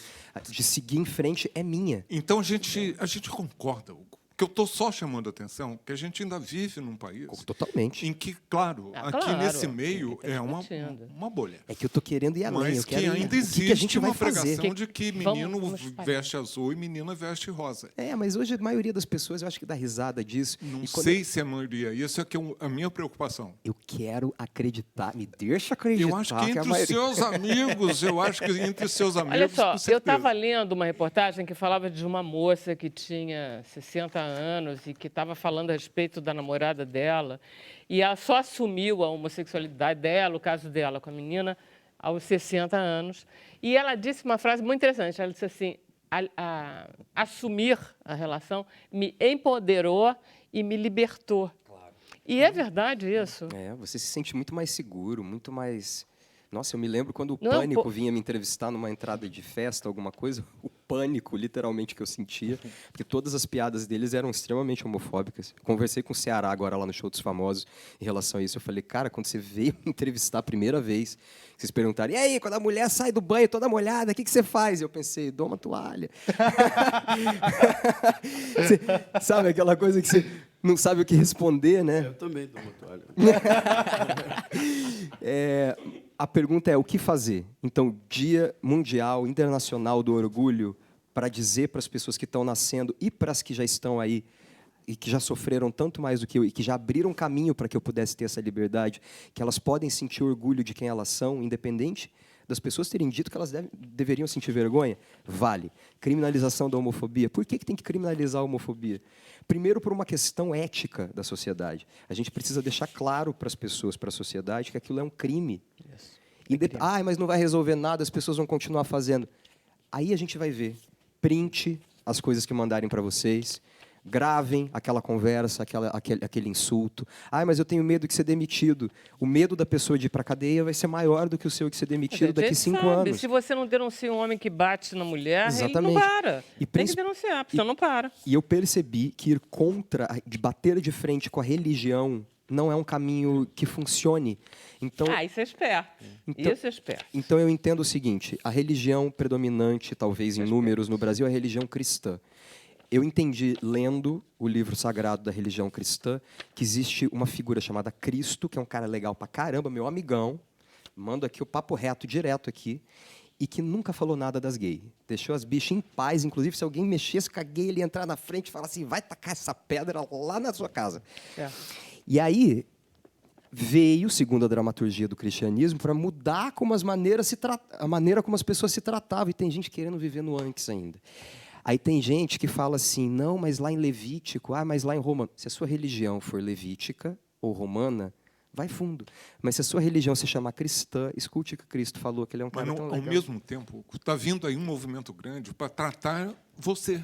de seguir em frente é minha. Então, a gente concorda, Hugo, que eu estou só chamando a atenção que a gente ainda vive num país Totalmente. em que, claro, Ah, aqui claro, nesse tem meio que ter é uma discutindo. bolha. É que eu tô querendo ir além. Mas Eu que quero ir. ainda O que existe a gente vai uma fazer? pregação de que menino Vamos parar. veste azul e menina veste rosa. Mas hoje a maioria das pessoas, eu acho que dá risada disso. Não E quando sei se é a maioria. Isso é que a minha preocupação. eu quero acreditar, me deixa acreditar. Eu acho que a entre os maioria- seus amigos, entre os seus amigos, Olha só, com certeza. eu estava lendo uma reportagem que falava de uma moça que tinha 60 anos e que estava falando a respeito da namorada dela. E ela só assumiu a homossexualidade dela, o caso dela com a menina, aos 60 anos. E ela disse uma frase muito interessante. Ela disse assim, assumir a relação me empoderou e me libertou. E é verdade isso. Você se sente muito mais seguro, muito mais... Nossa, eu me lembro quando o Não é um Pânico po- vinha me entrevistar numa entrada de festa, alguma coisa, o pânico, literalmente, que eu sentia, porque todas as piadas deles eram extremamente homofóbicas. Conversei com o Ceará agora lá no Show dos Famosos em relação a isso. Eu falei, cara, quando você veio me entrevistar a primeira vez, vocês perguntaram, e aí, quando a mulher sai do banho toda molhada, o que você faz? Eu pensei, dou uma toalha. Você, sabe aquela coisa que você não sabe o que responder, né? Eu também dou uma toalha. A pergunta é o que fazer? Então, Dia Mundial, Internacional do Orgulho, para dizer para as pessoas que estão nascendo e para as que já estão aí e que já sofreram tanto mais do que eu e que já abriram caminho para que eu pudesse ter essa liberdade, que elas podem sentir orgulho de quem elas são, independente das pessoas terem dito que elas deveriam sentir vergonha? Vale. Criminalização da homofobia. Por que tem que criminalizar a homofobia? Primeiro, por uma questão ética da sociedade. A gente precisa deixar claro para as pessoas, para a sociedade, que aquilo é um crime. Mas não vai resolver nada, as pessoas vão continuar fazendo. Aí a gente vai ver. Print as coisas que mandarem para vocês. Gravem aquela conversa, aquele insulto. Mas eu tenho medo de ser demitido. O medo da pessoa de ir para a cadeia vai ser maior do que o seu de ser demitido daqui 5 anos. Se você não denuncia um homem que bate na mulher, exatamente, ele não para. Tem que denunciar, porque senão não para. E eu percebi que ir contra, de bater de frente com a religião, não é um caminho que funcione. Então, isso é esperto. Isso é esperto. Então eu entendo o seguinte, a religião predominante, talvez em números no Brasil, é a religião cristã. Eu entendi, lendo o livro sagrado da religião cristã, que existe uma figura chamada Cristo, que é um cara legal pra caramba, meu amigão, mando aqui o papo reto, direto aqui, e que nunca falou nada das gays. Deixou as bichas em paz, inclusive se alguém mexesse com a gay, ele ia entrar na frente e falar assim, vai tacar essa pedra lá na sua casa. E aí veio, segundo a dramaturgia do cristianismo, para mudar como a maneira como as pessoas se tratavam, e tem gente querendo viver no antes ainda. Aí tem gente que fala assim, não, mas lá em Levítico, mas lá em Romano. Se a sua religião for levítica ou romana, vai fundo. Mas se a sua religião se chamar cristã, escute o que Cristo falou, que ele é um cara tão legal. Ao mesmo tempo, está vindo aí um movimento grande para tratar você,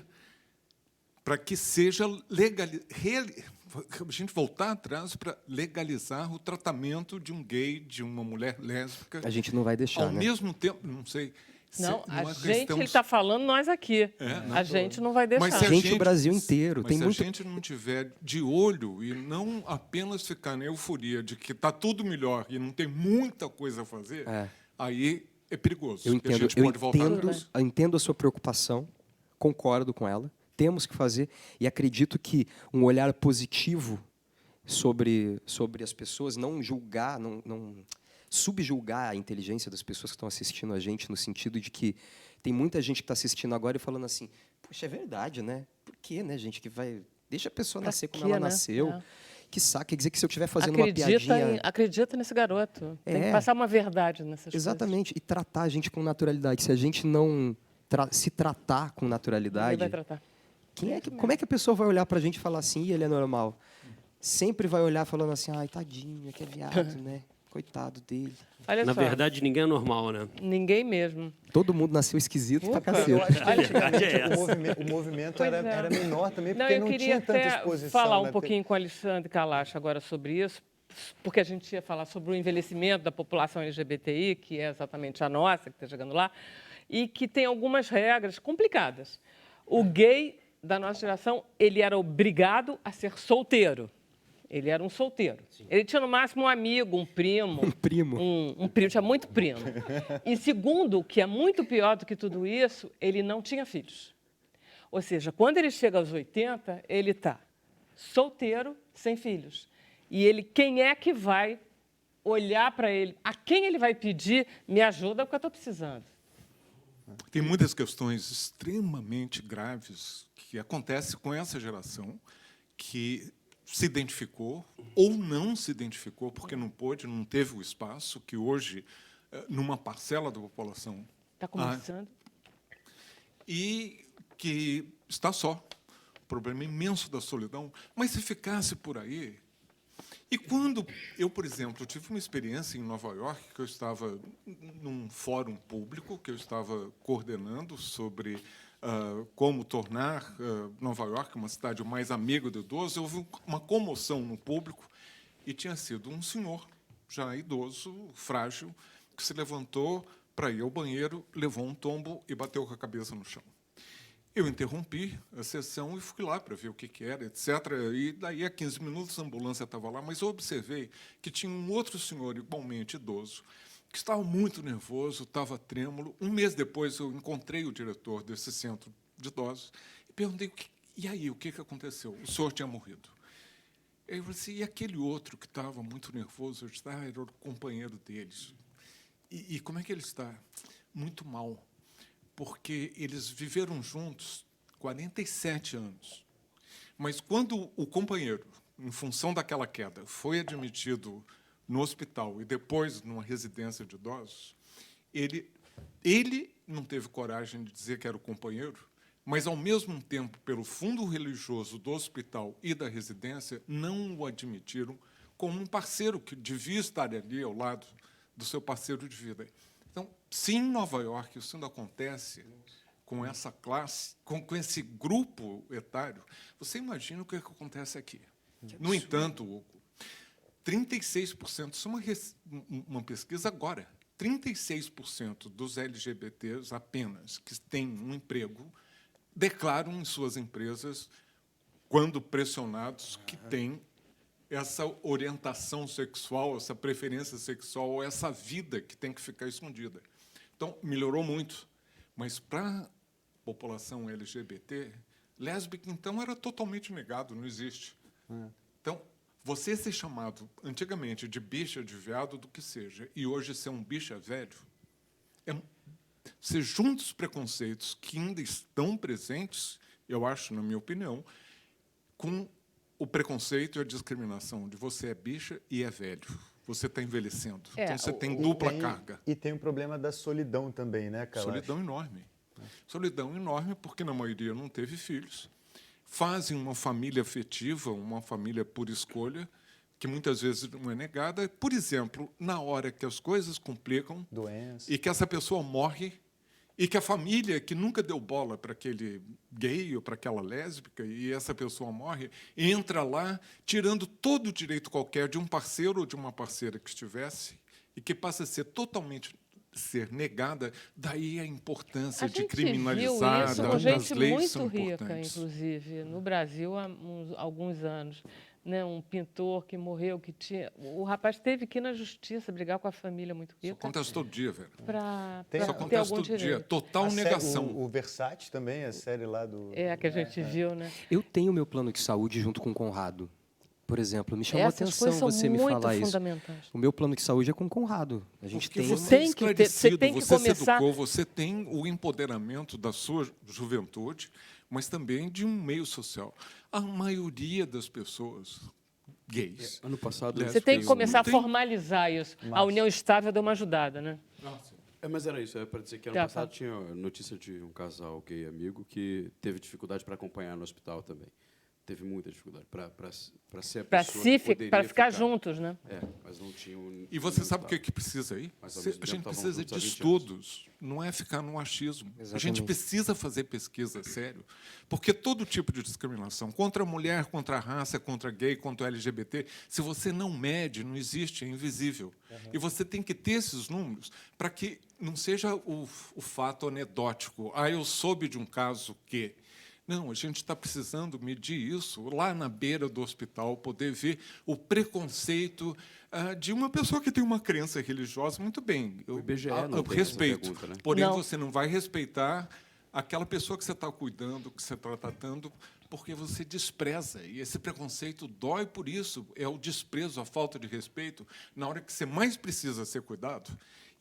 para que seja a gente voltar atrás para legalizar o tratamento de um gay, de uma mulher lésbica. A gente não vai deixar, ao mesmo tempo, não sei... Não, ele está falando nós aqui. A gente não vai deixar. Mas se o Brasil inteiro. Mas se a gente não tiver de olho e não apenas ficar na euforia de que está tudo melhor e não tem muita coisa a fazer, aí é perigoso. Eu entendo, a gente pode voltar atrás. Eu entendo a sua preocupação, concordo com ela, temos que fazer, e acredito que um olhar positivo sobre as pessoas, não julgar, não subjulgar a inteligência das pessoas que estão assistindo a gente, no sentido de que tem muita gente que está assistindo agora e falando assim, poxa, é verdade, né? Por que, né, gente, que vai... Deixa a pessoa nascer como ela nasceu. Que saco, quer dizer que se eu estiver fazendo uma piadinha... Acredita nesse garoto. Tem que passar uma verdade nessas coisas. Exatamente, e tratar a gente com naturalidade. Se a gente não se tratar com naturalidade... Ele vai tratar. Como é que a pessoa vai olhar pra gente e falar assim, ele é normal? Sempre vai olhar falando assim, ai, tadinho, que é viado, né? Coitado dele. Olha Na só. verdade, ninguém é normal, né? Ninguém mesmo. Todo mundo nasceu esquisito e tá Eu cacete. acho que antigamente o movimento era menor também, porque não tinha tanta exposição. Eu queria falar um pouquinho com o Alexandre Kalash agora sobre isso, porque a gente ia falar sobre o envelhecimento da população LGBTI, que é exatamente a nossa, que está chegando lá, e que tem algumas regras complicadas. O gay da nossa geração, ele era obrigado a ser solteiro. Ele era um solteiro. Sim. Ele tinha, no máximo, um amigo, um primo. Um primo. Um primo, tinha muito primo. E segundo, que é muito pior do que tudo isso, ele não tinha filhos. Ou seja, quando ele chega aos 80, ele está solteiro, sem filhos. E quem é que vai olhar para ele? A quem ele vai pedir, me ajuda, porque eu estou precisando. Tem muitas questões extremamente graves que acontecem com essa geração, que se identificou ou não se identificou, porque não pôde, não teve o espaço, que hoje, numa parcela da população... Está começando. E que está só. O problema imenso da solidão. Mas se ficasse por aí... E quando eu, por exemplo, tive uma experiência em Nova York, que eu estava num fórum público, que eu estava coordenando sobre... como tornar Nova York uma cidade mais amiga do idoso, houve uma comoção no público e tinha sido um senhor, já idoso, frágil, que se levantou para ir ao banheiro, levou um tombo e bateu com a cabeça no chão. Eu interrompi a sessão e fui lá para ver o que era, etc. E daí, a 15 minutos, a ambulância estava lá, mas eu observei que tinha um outro senhor, igualmente idoso, que estava muito nervoso, estava trêmulo. Um mês depois, eu encontrei o diretor desse centro de idosos e perguntei, e aí, o que aconteceu? O senhor tinha morrido. Eu falei assim, e aquele outro que estava muito nervoso, eu disse, era o companheiro deles. E como é que ele está? Muito mal, porque eles viveram juntos 47 anos. Mas quando o companheiro, em função daquela queda, foi admitido no hospital e depois numa residência de idosos, ele não teve coragem de dizer que era o companheiro, mas, ao mesmo tempo, pelo fundo religioso do hospital e da residência, não o admitiram como um parceiro que devia estar ali ao lado do seu parceiro de vida. Então, se em Nova York isso ainda acontece com essa classe, com esse grupo etário, você imagina o que acontece aqui. No entanto, Hugo, 36%, isso é uma pesquisa agora, 36% dos LGBTs apenas que têm um emprego declaram em suas empresas, quando pressionados, que têm essa orientação sexual, essa preferência sexual, essa vida que tem que ficar escondida. Então, melhorou muito. Mas, para a população LGBT, lésbica, então, era totalmente negado, não existe. Então, você ser chamado, antigamente, de bicha, de viado, do que seja, e hoje ser um bicha velho, você junta os preconceitos que ainda estão presentes, eu acho, na minha opinião, com o preconceito e a discriminação de você é bicha e é velho. Você está envelhecendo. Então, você tem dupla carga. E tem o problema da solidão também, né, Kalash? Solidão enorme. Solidão enorme porque, na maioria, não teve filhos. Fazem uma família afetiva, uma família por escolha, que muitas vezes não é negada. Por exemplo, na hora que as coisas complicam, doença, e que essa pessoa morre, e que a família que nunca deu bola para aquele gay ou para aquela lésbica, e essa pessoa morre, entra lá tirando todo o direito qualquer de um parceiro ou de uma parceira que estivesse, e que passa a ser totalmente negada, daí a importância de criminalizar, viu isso das com gente leis muito são rica, importantes. inclusive, no Brasil há alguns anos. Né, um pintor que morreu, que tinha... O rapaz teve que ir na justiça brigar com a família muito rica. Isso acontece todo dia, velho. Para Isso ter acontece algum todo direito. dia. Total negação. O Versace também, a série lá do... É, a que a gente viu, né? Eu tenho meu plano de saúde junto com o Conrado. Por exemplo, me chamou a Essas atenção coisas são você me muito falar isso. fundamentais. O meu plano de saúde é com o Conrado. A gente Porque tem você é Tem que ter- você tem que esclarecido, você se começar- educou, você tem o empoderamento da sua juventude, mas também de um meio social. A maioria das pessoas gays... Ano passado... Você tem que começar a tem- formalizar isso. A união estável deu uma ajudada, né? Mas era isso, para dizer que ano Tá, passado tá. tinha notícia de um casal gay amigo que teve dificuldade para acompanhar no hospital também. Teve muita dificuldade para ser a Para pessoa que poderia para ficar juntos, né? É, mas não tinha um... E você sabe o que precisa aí? Mas, ao mesmo A gente tempo, estavam precisa juntos há de 20 anos. estudos, não é ficar no achismo. A gente Exatamente. precisa fazer pesquisa, sério. Porque todo tipo de discriminação, contra a mulher, contra a raça, contra gay, contra o LGBT, se você não mede, não existe, é invisível. E você tem que ter esses números para que não seja o fato anedótico. Ah, eu soube de um caso que... Não, a gente está precisando medir isso lá na beira do hospital, poder ver o preconceito de uma pessoa que tem uma crença religiosa. Muito bem, O IBGE não eu tem respeito. essa pergunta, né? Porém, Não. você não vai respeitar aquela pessoa que você está cuidando, que você está tratando, porque você despreza. E esse preconceito dói por isso. É o desprezo, a falta de respeito, na hora que você mais precisa ser cuidado.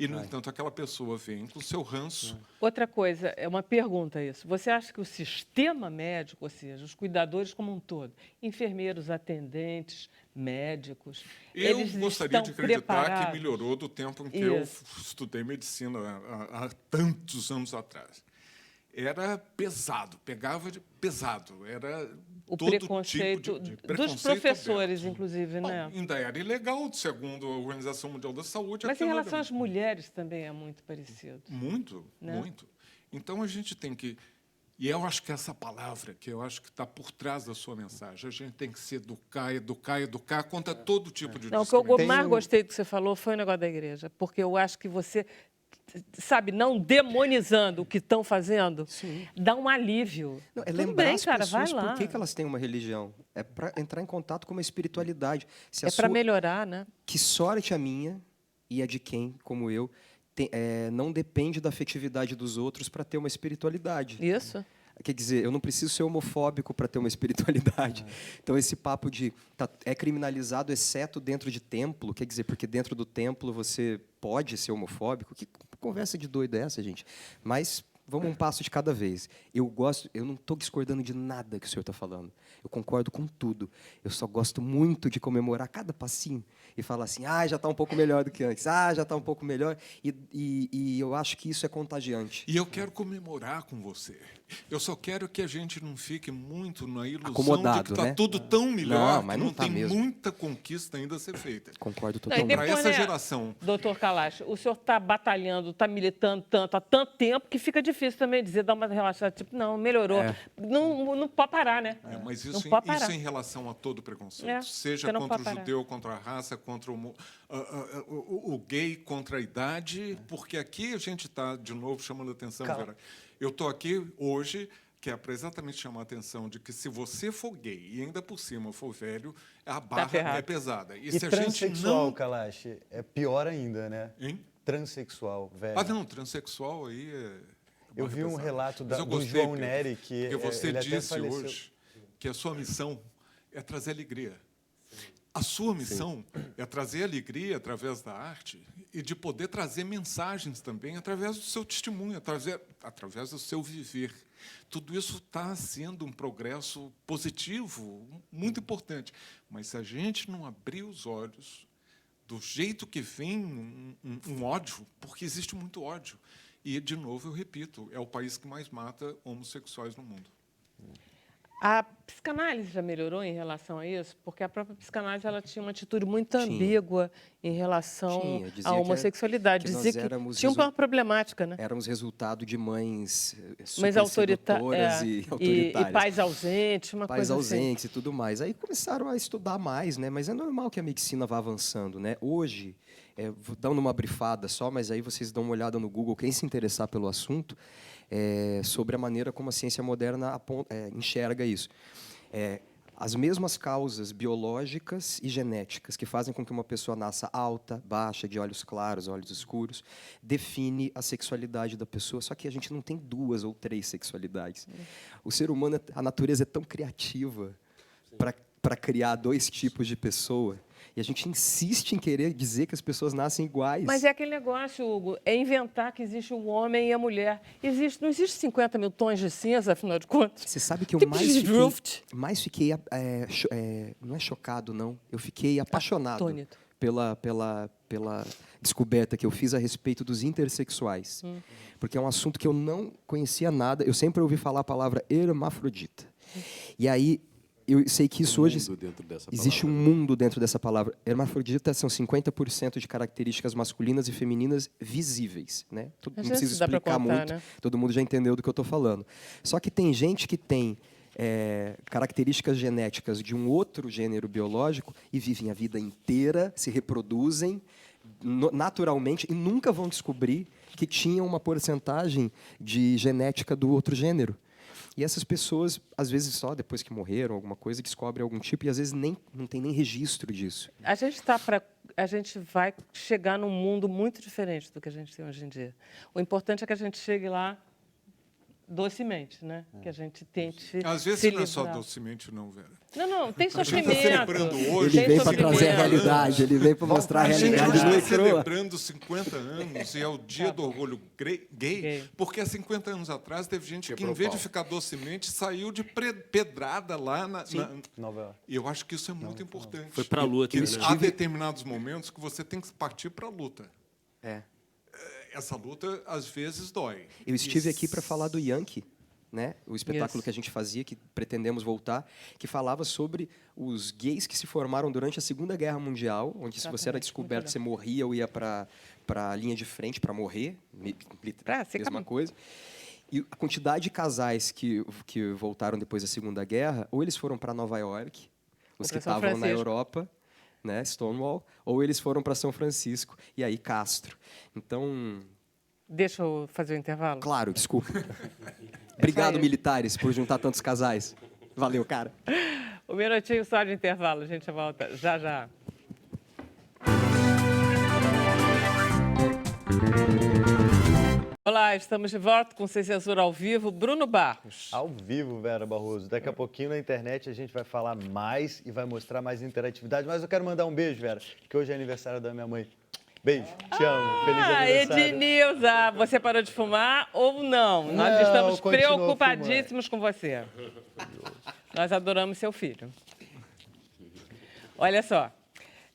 E, no entanto, aquela pessoa vem com o seu ranço. Outra coisa, é uma pergunta isso. Você acha que o sistema médico, ou seja, os cuidadores como um todo, enfermeiros, atendentes, médicos, Eu eles gostaria estão de acreditar preparados? que melhorou do tempo em que eu Isso. estudei medicina há tantos anos atrás. Era pesado, pegava de pesado, era O todo preconceito, tipo de dos preconceito professores, aberto. inclusive, Bom, né? ainda era ilegal, segundo a Organização Mundial da Saúde. Mas em aquilo relação era às mulheres também é muito parecido. muito, né? muito. Então, a gente tem que... E eu acho que essa palavra, que eu acho que está por trás da sua mensagem, a gente tem que se educar, educar, educar contra todo tipo de Não, o que eu discriminação. mais gostei do que você falou foi o negócio da igreja, porque eu acho que você sabe, não demonizando o que estão fazendo, dá um alívio. Não, é Tudo lembrar bem, as cara, pessoas vai lá. por que elas têm uma religião. É para entrar em contato com uma espiritualidade. Se a É para sua- melhorar, né? Que sorte a minha e a de quem, como eu, não depende da afetividade dos outros para ter uma espiritualidade. Isso. Quer dizer, eu não preciso ser homofóbico para ter uma espiritualidade. Então, esse papo de é criminalizado, exceto dentro de templo, quer dizer, porque dentro do templo você pode ser homofóbico. Que conversa de doido é essa, gente? Mas vamos um passo de cada vez. Eu não estou discordando de nada que o senhor está falando. Eu concordo com tudo. Eu só gosto muito de comemorar cada passinho e falar assim, já está um pouco melhor do que antes, já está um pouco melhor. E eu acho que isso é contagiante. E eu quero comemorar com você. Eu só quero que a gente não fique muito na ilusão Acomodado, de que está né? tudo tão melhor, Não, mas que não não tá tem mesmo. muita conquista ainda a ser feita. Concordo Não, e totalmente. Para depois, essa né, geração. Doutor Kalash, o senhor está batalhando, está militando tanto, há tanto tempo, que fica difícil também dizer, dar uma relaxada, tipo, não, melhorou. Não pode parar, né? Mas não isso, pode parar. isso em relação a todo preconceito, É, seja você não contra o pode parar. judeu, contra a raça, contra o gay, contra a idade, porque aqui a gente está, de novo, chamando a atenção, Vera. Eu estou aqui hoje, que é para exatamente chamar a atenção de que se você for gay e ainda por cima for velho, a barra ferrado. é pesada. E E se a gente transexual, não... Kalash, é pior ainda, né? Hein? Transexual, velho. Não, transexual aí é... Eu vi um relato Mas eu do gostei, João Pedro, Neri, que porque você ele até disse faleceu. hoje que a sua missão é trazer alegria. A sua missão é trazer alegria através da arte e de poder trazer mensagens também através do seu testemunho, através do seu viver. Tudo isso está sendo um progresso positivo, muito importante. Mas se a gente não abrir os olhos do jeito que vem um ódio, porque existe muito ódio. E, de novo, eu repito, é o país que mais mata homossexuais no mundo. A psicanálise já melhorou em relação a isso? Porque a própria psicanálise ela tinha uma atitude muito Tinha. ambígua em relação Dizia à que homossexualidade. que nós Dizia que éramos tinha uma problemática, né? Éramos resultado de mães Mas sedutoras e e autoritárias. pais ausentes, uma Pais coisa ausentes e tudo mais. Aí começaram a estudar mais, né? Mas é normal que a medicina vá avançando, né? Hoje, vou dando uma brifada só, mas aí vocês dão uma olhada no Google, quem se interessar pelo assunto, sobre a maneira como a ciência moderna enxerga isso. As mesmas causas biológicas e genéticas que fazem com que uma pessoa nasça alta, baixa, de olhos claros, olhos escuros, define a sexualidade da pessoa. Só que a gente não tem 2 ou 3 sexualidades. O ser humano, a natureza é tão criativa para criar 2 tipos de pessoa. E a gente insiste em querer dizer que as pessoas nascem iguais. Mas é aquele negócio, Hugo, é inventar que existe o homem e a mulher. Não existe 50 mil tons de cinza, afinal de contas. Você sabe que eu Tipo de drift. mais fiquei não é chocado, não. Eu fiquei apaixonado Atônito. pela descoberta que eu fiz a respeito dos intersexuais. Porque é um assunto que eu não conhecia nada. Eu sempre ouvi falar a palavra hermafrodita. E aí, eu sei que isso hoje existe um mundo dentro dessa palavra. Hermafrodita são 50% de características masculinas e femininas visíveis, né? Não Às preciso vezes dá pra explicar contar, muito. né? Todo mundo já entendeu do que eu estou falando. Só que tem gente que tem características genéticas de um outro gênero biológico e vivem a vida inteira, se reproduzem naturalmente e nunca vão descobrir que tinham uma porcentagem de genética do outro gênero. E essas pessoas, às vezes, só depois que morreram, alguma coisa, descobrem algum tipo e, às vezes, não tem nem registro disso. A gente vai chegar num mundo muito diferente do que a gente tem hoje em dia. O importante é que a gente chegue lá docemente, né? Que a gente tente Às vezes se não é só livrar. docemente, não, Vera. Não, tem A gente sofrimento. está celebrando hoje. Ele tem vem para sofrimento. trazer a realidade, ele vem para mostrar a A gente realidade está nua e crua. celebrando 50 anos e é o dia do orgulho gay, porque há 50 anos atrás teve gente que, em vez de ficar docemente, saiu de pedrada lá na... Nova York. E eu acho que isso é muito importante. Foi pra luta, Que né? há determinados momentos que você tem que partir para a luta. Essa luta, às vezes, dói. Eu estive aqui para falar do Yankee, né? O espetáculo Isso. que a gente fazia, que pretendemos voltar, que falava sobre os gays que se formaram durante a Segunda Guerra Mundial, onde se você era Exatamente, descoberto, muito você morria ou ia para a linha de frente para morrer, Ser mesma cam- coisa. E a quantidade de casais que voltaram depois da Segunda Guerra, ou eles foram para Nova York, os Ou que pra São estavam na Francisco. Europa, né, Stonewall, ou eles foram para São Francisco, e aí Castro. Então, Deixa eu fazer o intervalo? Claro, desculpa. Obrigado, aí. militares, por juntar tantos casais. Valeu, cara. Um minutinho só de intervalo, a gente volta já já. Olá, estamos de volta com Sem Censura ao vivo. Bruno Barros. Ao vivo, Vera Barroso. Daqui a pouquinho na internet a gente vai falar mais e vai mostrar mais interatividade. Mas eu quero mandar um beijo, Vera, que hoje é aniversário da minha mãe. Beijo, te amo. Feliz aniversário. Ednilza, você parou de fumar ou não? Nós Não, estamos continuo preocupadíssimos com você. Nós adoramos seu filho. Olha só,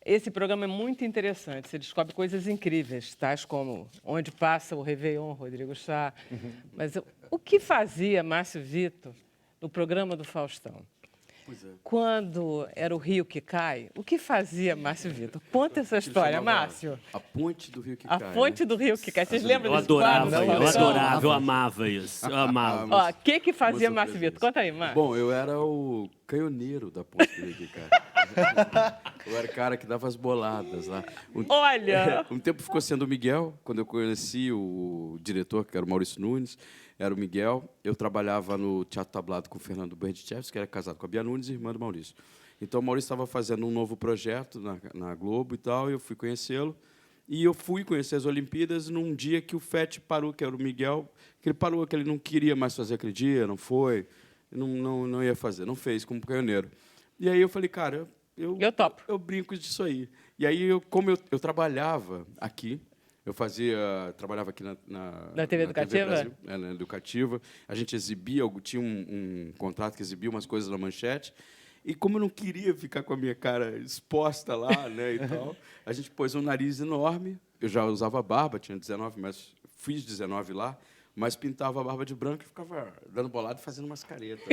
esse programa é muito interessante. Você descobre coisas incríveis, tais como onde passa o Réveillon, Rodrigo Chá. Mas o que fazia Márcio Vitor no programa do Faustão? Quando era o rio que cai, o que fazia Márcio Vitor? Conta essa história, Márcio. A ponte do rio que A cai. fonte do rio que cai. Vocês lembram Eu desse quadro? adorava, eu amava isso. Eu amava. Ó, o que fazia Uma Márcio surpresa Vitor? Conta aí, Márcio. Bom, eu era o canhoneiro da ponte do rio que cai. Eu era o cara que dava as boladas lá. Olha! Um tempo ficou sendo o Miguel, quando eu conheci o diretor, que era o Maurício Nunes, era o Miguel. Eu trabalhava no Teatro Tablado com o Fernando Berditchevski, que era casado com a Bia Nunes, irmã do Maurício. Então, o Maurício estava fazendo um novo projeto na Globo e tal, e eu fui conhecê-lo. E eu fui conhecer as Olimpíadas num dia que o FET parou, que era o Miguel, que ele parou, que ele não queria mais fazer aquele dia, não foi, não ia fazer, não fez como canhoneiro. E aí eu falei, cara, eu topo. Eu brinco disso aí. E aí, como eu trabalhava aqui, trabalhava aqui Na TV Educativa? Brasil, na Educativa. A gente exibia, tinha um contrato que exibia umas coisas na Manchete. E como eu não queria ficar com a minha cara exposta lá, né, e tal, a gente pôs um nariz enorme. Eu já usava barba, tinha 19, mas fiz 19 lá. Mas pintava a barba de branco e ficava dando bolado e fazendo umas caretas.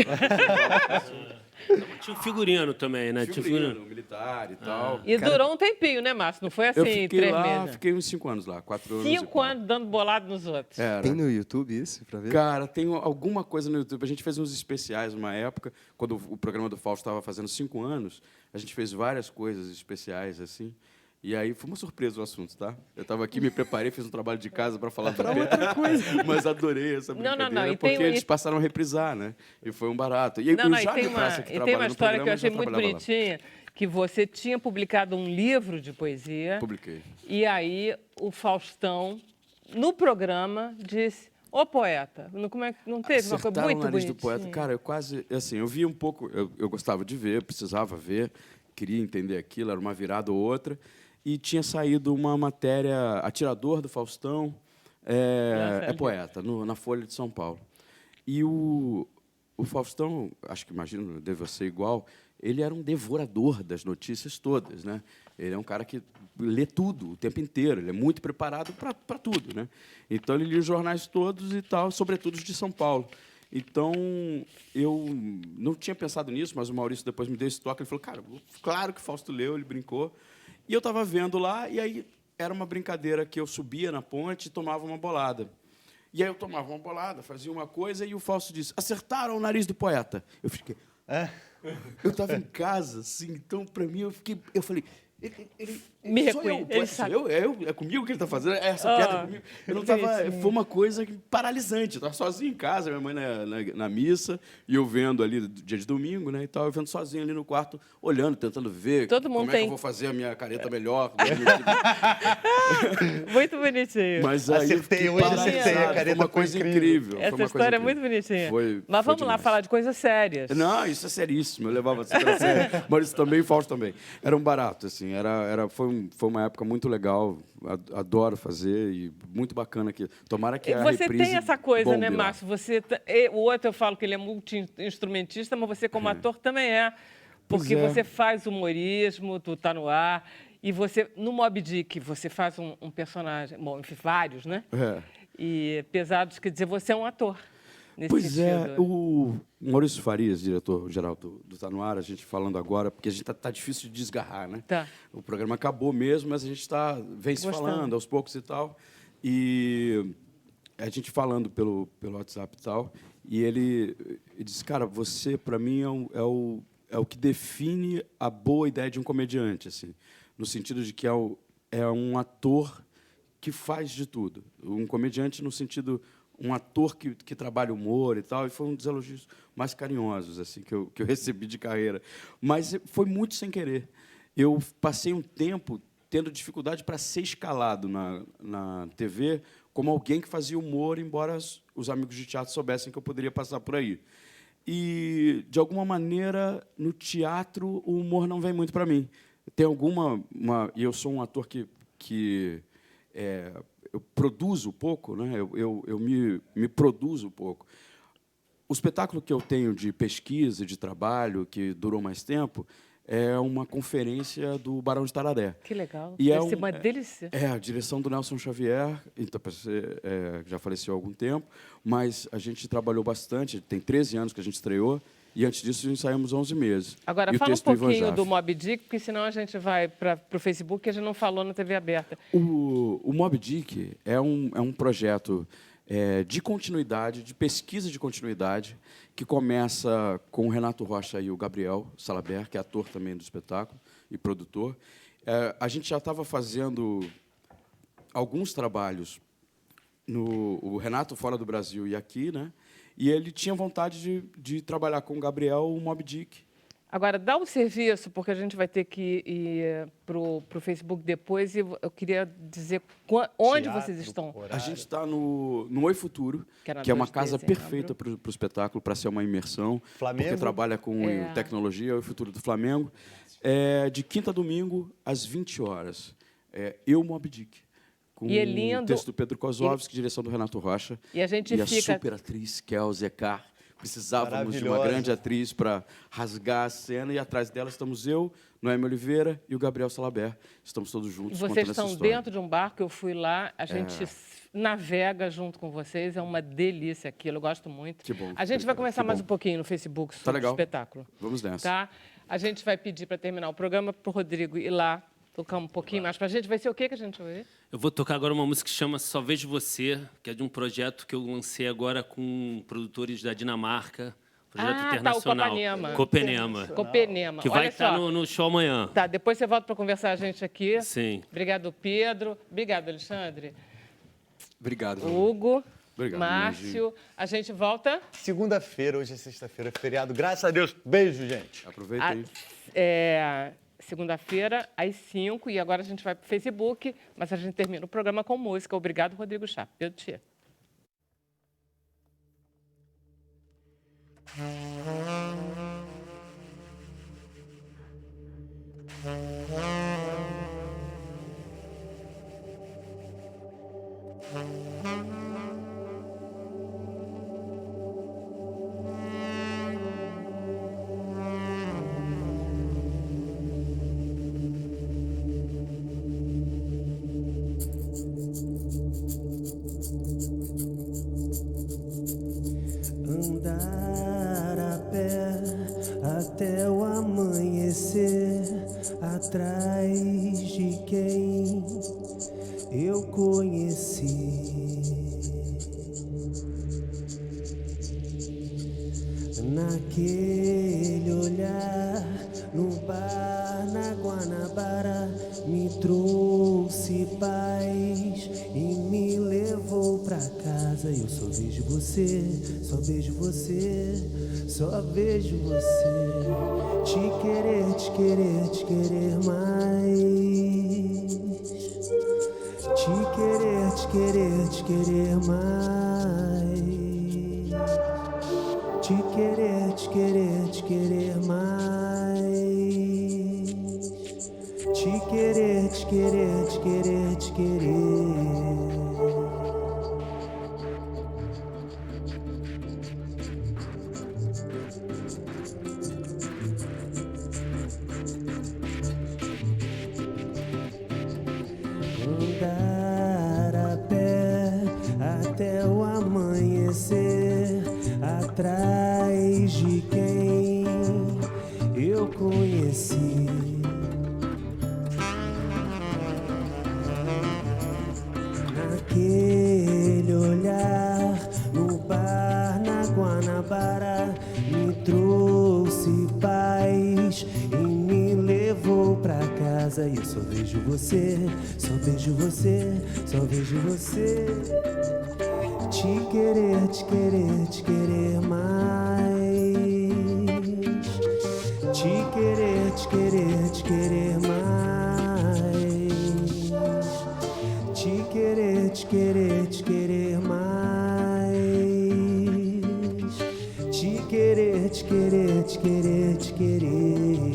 Tinha um figurino também, né? Tinha Figurino, militar e tal. E durou um tempinho, né, Márcio? Não foi assim, Eu fiquei 3 lá, meses. fiquei uns 5 anos lá, 4 anos. 5 anos dando bolado nos outros. Era. Tem no YouTube isso, pra ver? Cara, tem alguma coisa no YouTube. A gente fez uns especiais numa época, quando o programa do Fausto estava fazendo 5 anos, a gente fez várias coisas especiais, assim. E aí foi uma surpresa o assunto, tá? Eu estava aqui, me preparei, fiz um trabalho de casa para falar do outra coisa. Mas adorei essa brincadeira, não, e porque tem- eles passaram a reprisar, né? E foi um barato. E Não, o não, e Jânio tem Praça, que uma trabalha no história que eu programa, achei já muito trabalhava lá. bonitinha, que você tinha publicado um livro de poesia. Publiquei. E aí o Faustão, no programa, disse: ô poeta, não teve uma coisa Acertaram muito o nariz bonitinha? do poeta. Cara, eu quase... Assim, eu vi um pouco... Eu gostava de ver, precisava ver, queria entender aquilo, era uma virada ou outra. E tinha saído uma matéria, Atirador do Faustão, é poeta, na Folha de São Paulo. E o Faustão, acho que imagino, deve ser igual, ele era um devorador das notícias todas, né? Ele é um cara que lê tudo o tempo inteiro, ele é muito preparado para tudo, né? Então, ele lia os jornais todos e tal, sobretudo os de São Paulo. Então, eu não tinha pensado nisso, mas o Maurício depois me deu esse toque, ele falou, cara, claro que o Fausto leu, ele brincou. E eu estava vendo lá, e aí era uma brincadeira que eu subia na ponte e tomava uma bolada. E aí eu tomava uma bolada, fazia uma coisa, e o Fausto disse, acertaram o nariz do poeta. Eu fiquei... Eu estava em casa, assim, então, para mim, eu falei... Me sou reconhe- eu, ele sou sabe. é comigo que ele está fazendo, é essa piada é comigo. Eu não tava, foi uma coisa paralisante. Eu estava sozinho em casa, minha mãe na missa, e eu vendo ali, dia de domingo, né, e tal, eu vendo sozinho ali no quarto, olhando, tentando ver Todo mundo como é que tem. eu vou fazer a minha careta melhor. Muito bonitinho. Mas aí eu Acertei, fiquei hoje paralisado. acertei, a careta Foi uma foi coisa incrível. incrível. Foi Essa uma história é coisa muito incrível. bonitinha. Foi Mas vamos lá demais. falar de coisas sérias. Não, isso é seríssimo. Eu levava super a sério. Maurício também e Fausto também. Era um barato, assim. Foi uma época muito legal. Adoro fazer e muito bacana aqui. Tomara que a Você reprise tem essa coisa, né, bombe lá. Márcio? O outro eu falo que ele é multi-instrumentista, mas você, como ator, também é. Porque Pois é. você faz humorismo, tu tá no ar. E você, no Moby Dick, você faz um personagem, bom, enfim, vários, né? É. E pesados, quer dizer, você é um ator. Nesse Pois sentido. é, o Maurício Farias, diretor-geral do Tá No Ar, a gente falando agora, porque a gente tá difícil de desgarrar, né? Tá. O programa acabou mesmo, mas a gente vem se Gostando. falando aos poucos e tal. E a gente falando pelo WhatsApp e tal, e ele disse, cara, você, para mim, é o que define a boa ideia de um comediante, assim, no sentido de que é um ator que faz de tudo. Um comediante no sentido, um ator que trabalha humor e tal, e foi um dos elogios mais carinhosos assim que eu recebi de carreira. Mas foi muito sem querer. Eu passei um tempo tendo dificuldade para ser escalado na TV como alguém que fazia humor, embora os amigos de teatro soubessem que eu poderia passar por aí. E, de alguma maneira, no teatro, o humor não vem muito para mim. Tem e eu sou um ator que eu produzo pouco, né? Eu me produzo pouco. O espetáculo que eu tenho de pesquisa, de trabalho, que durou mais tempo, é uma conferência do Barão de Tararé. Que legal. E Deve ser uma delícia. É a direção do Nelson Xavier, então, já faleceu há algum tempo, mas a gente trabalhou bastante, tem 13 anos que a gente estreou, e antes disso ensaiamos 11 meses. Agora, e fala um do Ivan pouquinho Jaffe. do Moby Dick, porque senão a gente vai para o Facebook, que a gente não falou na TV aberta. O Moby Dick é um projeto de continuidade, de pesquisa de continuidade, que começa com o Renato Rocha e o Gabriel Salabert, que é ator também do espetáculo e produtor. A gente já estava fazendo alguns trabalhos, o Renato fora do Brasil e aqui, né? E ele tinha vontade de trabalhar com o Gabriel o Moby Dick. Agora, dá um serviço, porque a gente vai ter que ir para o Facebook depois, e eu queria dizer onde Teatro, vocês estão. horário. A gente está no Oi Futuro, Que é na que é uma 2 de casa dezembro. perfeita para o espetáculo, para ser uma imersão, Flamengo. porque trabalha com tecnologia, Oi Futuro do Flamengo. De quinta a domingo, às 20 horas. Eu, Moby Dick. Com E é lindo. o texto do Pedro Kozlovski, direção do Renato Rocha. E a gente a fica... super atriz Kel Zekar. Precisávamos de uma Maravilhosa. grande atriz para rasgar a cena, e atrás dela estamos eu, Noemi Oliveira e o Gabriel Salabert. Estamos todos juntos Vocês contando essa estão história. dentro de um barco, eu fui lá, a gente navega junto com vocês, é uma delícia aquilo, eu gosto muito. Que bom, A gente vai obrigado, conversar que mais bom. um pouquinho no Facebook sobre o legal. espetáculo. Vamos nessa. Tá? A gente vai pedir para terminar o programa para o Rodrigo ir lá, tocar um pouquinho mais para a gente. Vai ser o quê que a gente vai ver? Eu vou tocar agora uma música que chama Só Vejo Você, que é de um projeto que eu lancei agora com produtores da Dinamarca. Projeto Tá, o internacional. Copanema. Copenema. Copenema. Que vai Olha estar só. no show amanhã. Tá, depois você volta para conversar a gente aqui. Sim. Obrigado, Pedro. Obrigado, Alexandre. Obrigado. Hugo. Obrigado, Márcio. A gente volta... Segunda-feira, hoje é sexta-feira, feriado. Graças a Deus. Beijo, gente. Aproveita aí. Segunda-feira, às 5, e agora a gente vai para o Facebook, mas a gente termina o programa com música. Obrigado, Rodrigo Chá. Pedro Tia. Andar a pé até o amanhecer, atrás de quem eu conheci. Naquele olhar, no bar, na Guanabara, me trouxe paz e me levou pra casa. Eu só vejo você, só vejo você, só vejo você. Te querer, te querer, te querer mais. Te querer, te querer, te querer mais. Te querer, te querer, te querer mais. Te querer, te querer, te querer, te querer. Andar a pé até o amanhecer, atrás de quem eu conheci. Naquele olhar, no bar, na Guanabara, me trouxe paz e me levou pra casa. E eu só vejo vejo você, só vejo você, só vejo você. Te querer, te querer, te querer mais. Te querer, te querer, te querer mais. Te querer, te querer, te querer mais. Te querer, te querer, te querer, te querer.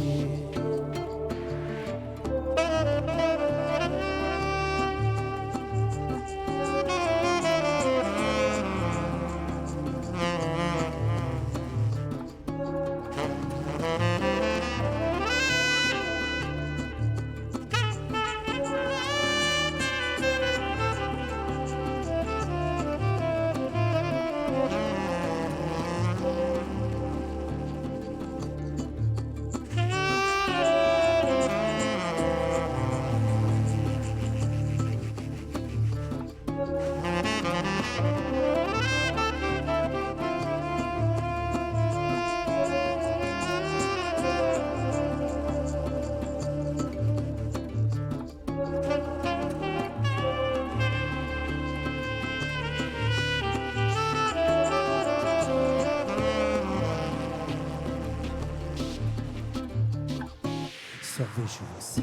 Só vejo você.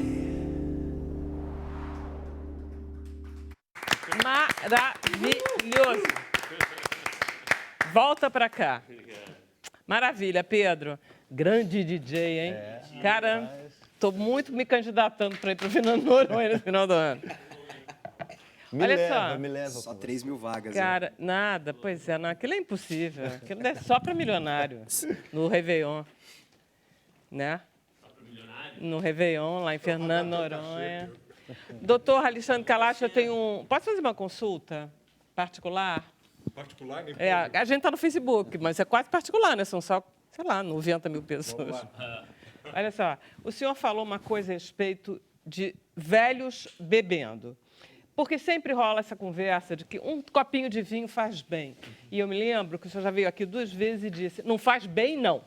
Maravilhoso. Volta pra cá. Maravilha, Pedro. Grande DJ, hein? Cara, tô muito me candidatando para ir pro Fernando Noronha no final do ano. Olha só. Me leva. Só 3 mil vagas. Cara, nada, pois é, não, aquilo é impossível. Aquilo é só para milionário, no Réveillon, né? No Réveillon, lá em Fernando Noronha. Doutor Alexandre Calacho, eu tenho um... Posso fazer uma consulta particular? Particular? Nem A gente está no Facebook, mas é quase particular, né? São só, sei lá, 90 mil pessoas. Olha só, o senhor falou uma coisa a respeito de velhos bebendo. Porque sempre rola essa conversa de que um copinho de vinho faz bem. E eu me lembro que o senhor já veio aqui 2 vezes e disse, não faz bem, não.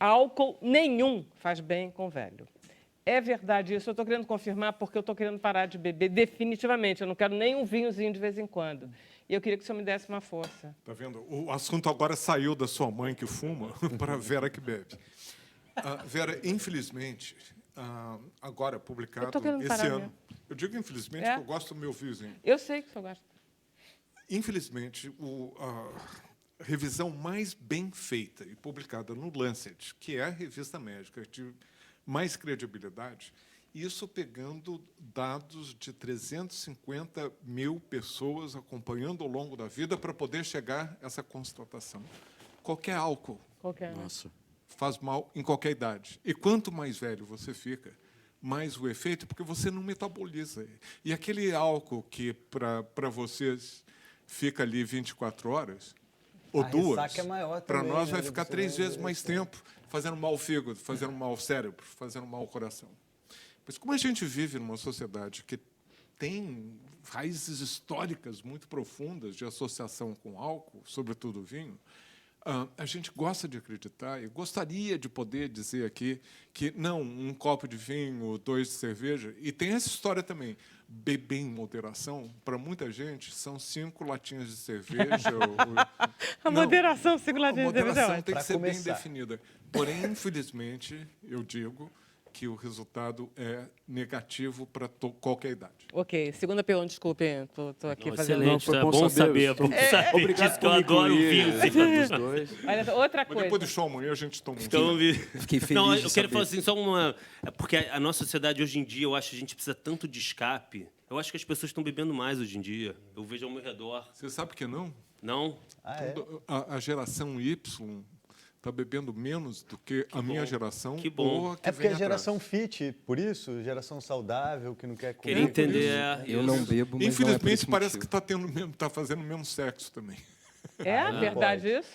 Álcool nenhum faz bem com velho. É verdade isso, eu estou querendo confirmar porque eu estou querendo parar de beber definitivamente. Eu não quero nem um vinhozinho de vez em quando. E eu queria que o senhor me desse uma força. Tá vendo? O assunto agora saiu da sua mãe que fuma para a Vera que bebe. Vera, infelizmente, agora publicado esse ano... Mesmo. Eu digo infelizmente porque eu gosto do meu vizinho. Eu sei que o senhor gosta. Infelizmente, a revisão mais bem feita e publicada no Lancet, que é a revista médica de mais credibilidade, isso pegando dados de 350 mil pessoas acompanhando ao longo da vida para poder chegar a essa constatação. Qualquer álcool faz mal em qualquer idade. E quanto mais velho você fica, mais o efeito, porque você não metaboliza. E aquele álcool que, para vocês, fica ali 24 horas, ou 2, para nós vai ficar 3 vezes mais tempo, fazendo mal ao fígado, fazendo mal ao cérebro, fazendo mal ao coração. Mas como a gente vive numa sociedade que tem raízes históricas muito profundas de associação com álcool, sobretudo vinho, a gente gosta de acreditar e gostaria de poder dizer aqui que, não, um copo de vinho, 2 de cerveja, e tem essa história também, beber em moderação, para muita gente, são 5 latinhas de cerveja. A moderação, 5 latinhas de cerveja. A moderação tem que ser bem definida. Porém, infelizmente, eu digo que o resultado é negativo para qualquer idade. Ok, segunda pergunta, desculpe, estou aqui fazendo... Excelente, é bom saber. Obrigado disso que eu adoro o vinho. Os dois. Olha, outra Mas coisa. depois do show amanhã a gente toma um Então, Fiquei feliz não, de eu quero saber. falar assim, só uma... Porque a nossa sociedade hoje em dia, eu acho que a gente precisa tanto de escape. Eu acho que as pessoas estão bebendo mais hoje em dia. Eu vejo ao meu redor. Você sabe que não? Não? A geração Y está bebendo menos do que a minha geração. Que bom. Ou a que É porque vem a geração atrás. fit, por isso, geração saudável, que não quer comer. Queria entender. Eu não bebo, mas Infelizmente, não é por esse parece que motivo. está fazendo o mesmo sexo também. É verdade isso?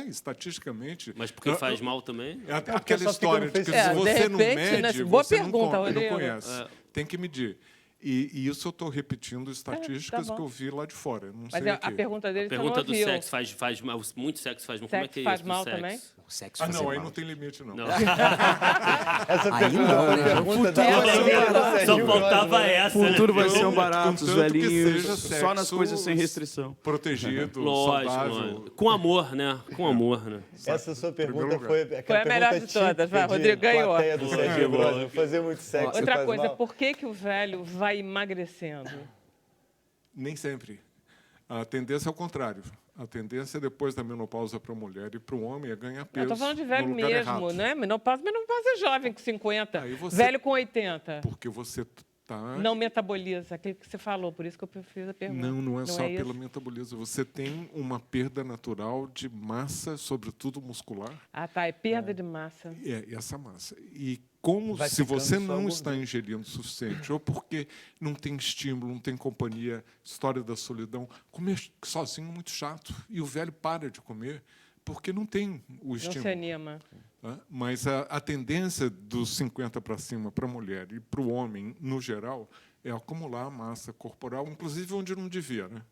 Estatisticamente. Mas porque faz mal também? É porque aquela só fica história no de que se Facebook. você de não repente, mede, né? Boa você pergunta, não Rodrigo. conhece. Tem que medir. E isso eu estou repetindo estatísticas bom. que eu vi lá de fora. Não Mas sei a aqui. pergunta dele A pergunta você do não ouviu. sexo faz mal, muito sexo faz mal. Como é Sexo que é faz isso do mal sexo? também? sexo Ah, fazer não, aí mal. não tem limite, não. Não. Essa Aí pergunta não, é uma né? pergunta da Futuro nossa vai ser- amiga Só Serginho faltava Grossman, né? essa. O futuro vai Eu- ser um barato, os contanto que velhinhos, seja só nas sexo coisas sem restrição. Protegido, Lógico, saudável. lógico. Com amor, né? Com amor, né? Essa sua pergunta Primeiro foi lugar. aquela Foi a melhor pergunta de todas, vai, típica de Rodrigo ganhou. plateia do Serginho Boa. Grossman. Fazer muito sexo Outra faz coisa, mal. por que o velho vai emagrecendo? Nem sempre. A tendência é o contrário. A tendência depois da menopausa para a mulher e para o homem é ganhar Eu peso. tô falando de velho no lugar mesmo, errado. né? Menopausa é jovem com 50, Aí você- velho com 80. Porque você está... Não metaboliza, aquilo que você falou, por isso que eu fiz a pergunta. Não é só isso? pelo metabolismo. Você tem uma perda natural de massa, sobretudo muscular. Ah, tá, é perda de massa. É essa massa. E como Vai se ficando você só não gordura. está ingerindo o suficiente, ou porque não tem estímulo, não tem companhia, história da solidão, comer sozinho é muito chato. E o velho para de comer porque não tem o Não se estímulo. anima. Tá? Mas a tendência dos 50 para cima para a mulher e para o homem, no geral, é acumular massa corporal, inclusive onde não devia. Né?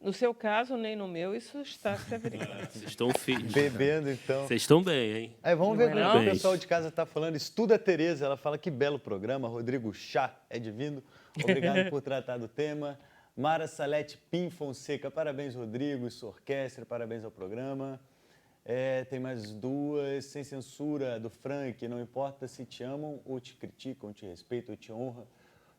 No seu caso, nem no meu, isso está se averiguando. Vocês estão firmes. Bebendo, então. Vocês estão bem, hein? Aí vamos ver Não é o que o não? pessoal de casa está falando. Estuda a Tereza, ela fala que belo programa. Rodrigo Chá é divino. Obrigado por tratar do tema. Mara Salete Pim Fonseca, parabéns, Rodrigo, e sua orquestra, parabéns ao programa. Tem mais duas, sem censura, do Frank. Não importa se te amam ou te criticam, te respeitam ou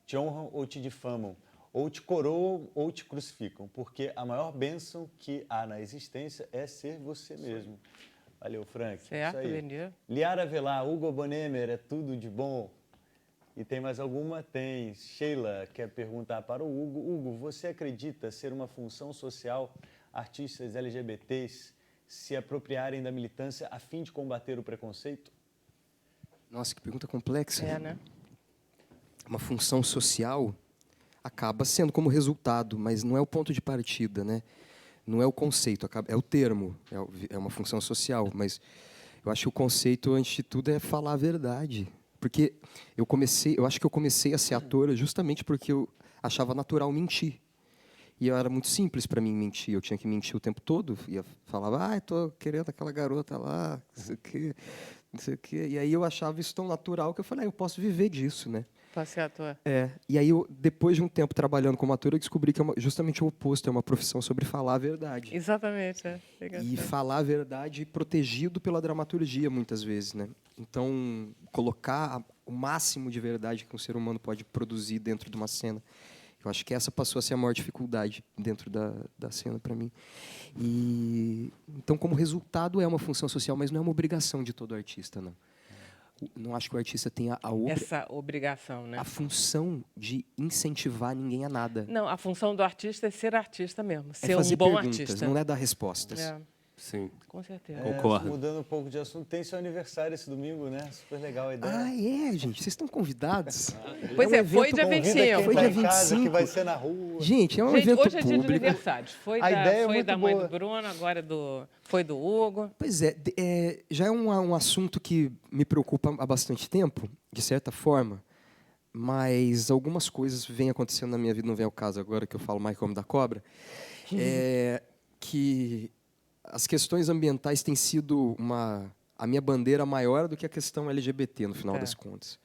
te honram ou te difamam, ou te coroam ou te crucificam, porque a maior bênção que há na existência é ser você mesmo. Valeu, Frank. Certo, Isso aí. Benê? Liara Velar, Hugo Bonemer, é tudo de bom. E tem mais alguma? Tem. Sheila quer perguntar para o Hugo. Hugo, você acredita ser uma função social artistas LGBTs se apropriarem da militância a fim de combater o preconceito? Nossa, que pergunta complexa. É, né? Uma função social acaba sendo como resultado, mas não é o ponto de partida, né? Não é o conceito, é o termo, é uma função social, mas eu acho que o conceito, antes de tudo, é falar a verdade. Porque eu acho que eu comecei a ser ator justamente porque eu achava natural mentir. E era muito simples para mim mentir, eu tinha que mentir o tempo todo, falava, estou querendo aquela garota lá, não sei o quê, não sei o quê. E aí eu achava isso tão natural que eu falei, eu posso viver disso, né? Pode ser ator. E aí, depois de um tempo trabalhando como ator, eu descobri que é justamente o oposto, é uma profissão sobre falar a verdade. Exatamente. É. E falar a verdade protegido pela dramaturgia, muitas vezes, né? Então, colocar o máximo de verdade que um ser humano pode produzir dentro de uma cena. Eu acho que essa passou a ser a maior dificuldade dentro da cena para mim. Então, como resultado, é uma função social, mas não é uma obrigação de todo artista, não. Não acho que o artista tenha Essa obrigação, né? a função de incentivar ninguém a nada. Não, a função do artista é ser artista mesmo. É Ser fazer um bom perguntas, artista. não é dar respostas. É, Sim. com certeza. Concordo. Mudando um pouco de assunto, tem seu aniversário esse domingo, né? Super legal a ideia. Gente, vocês estão convidados. Pois um é, foi evento- dia Convida 25. quem Foi tá dia em casa, que 25. vai ser na rua. Gente, é um Gente, evento hoje é dia de público. aniversário. Foi A ideia é foi muito da mãe boa. do Bruno, agora foi do Hugo. Pois é, já é um assunto que me preocupa há bastante tempo, de certa forma, mas algumas coisas vêm acontecendo na minha vida, não vem ao caso agora que eu falo mais como da cobra, que as questões ambientais têm sido a minha bandeira maior do que a questão LGBT, no final das contas.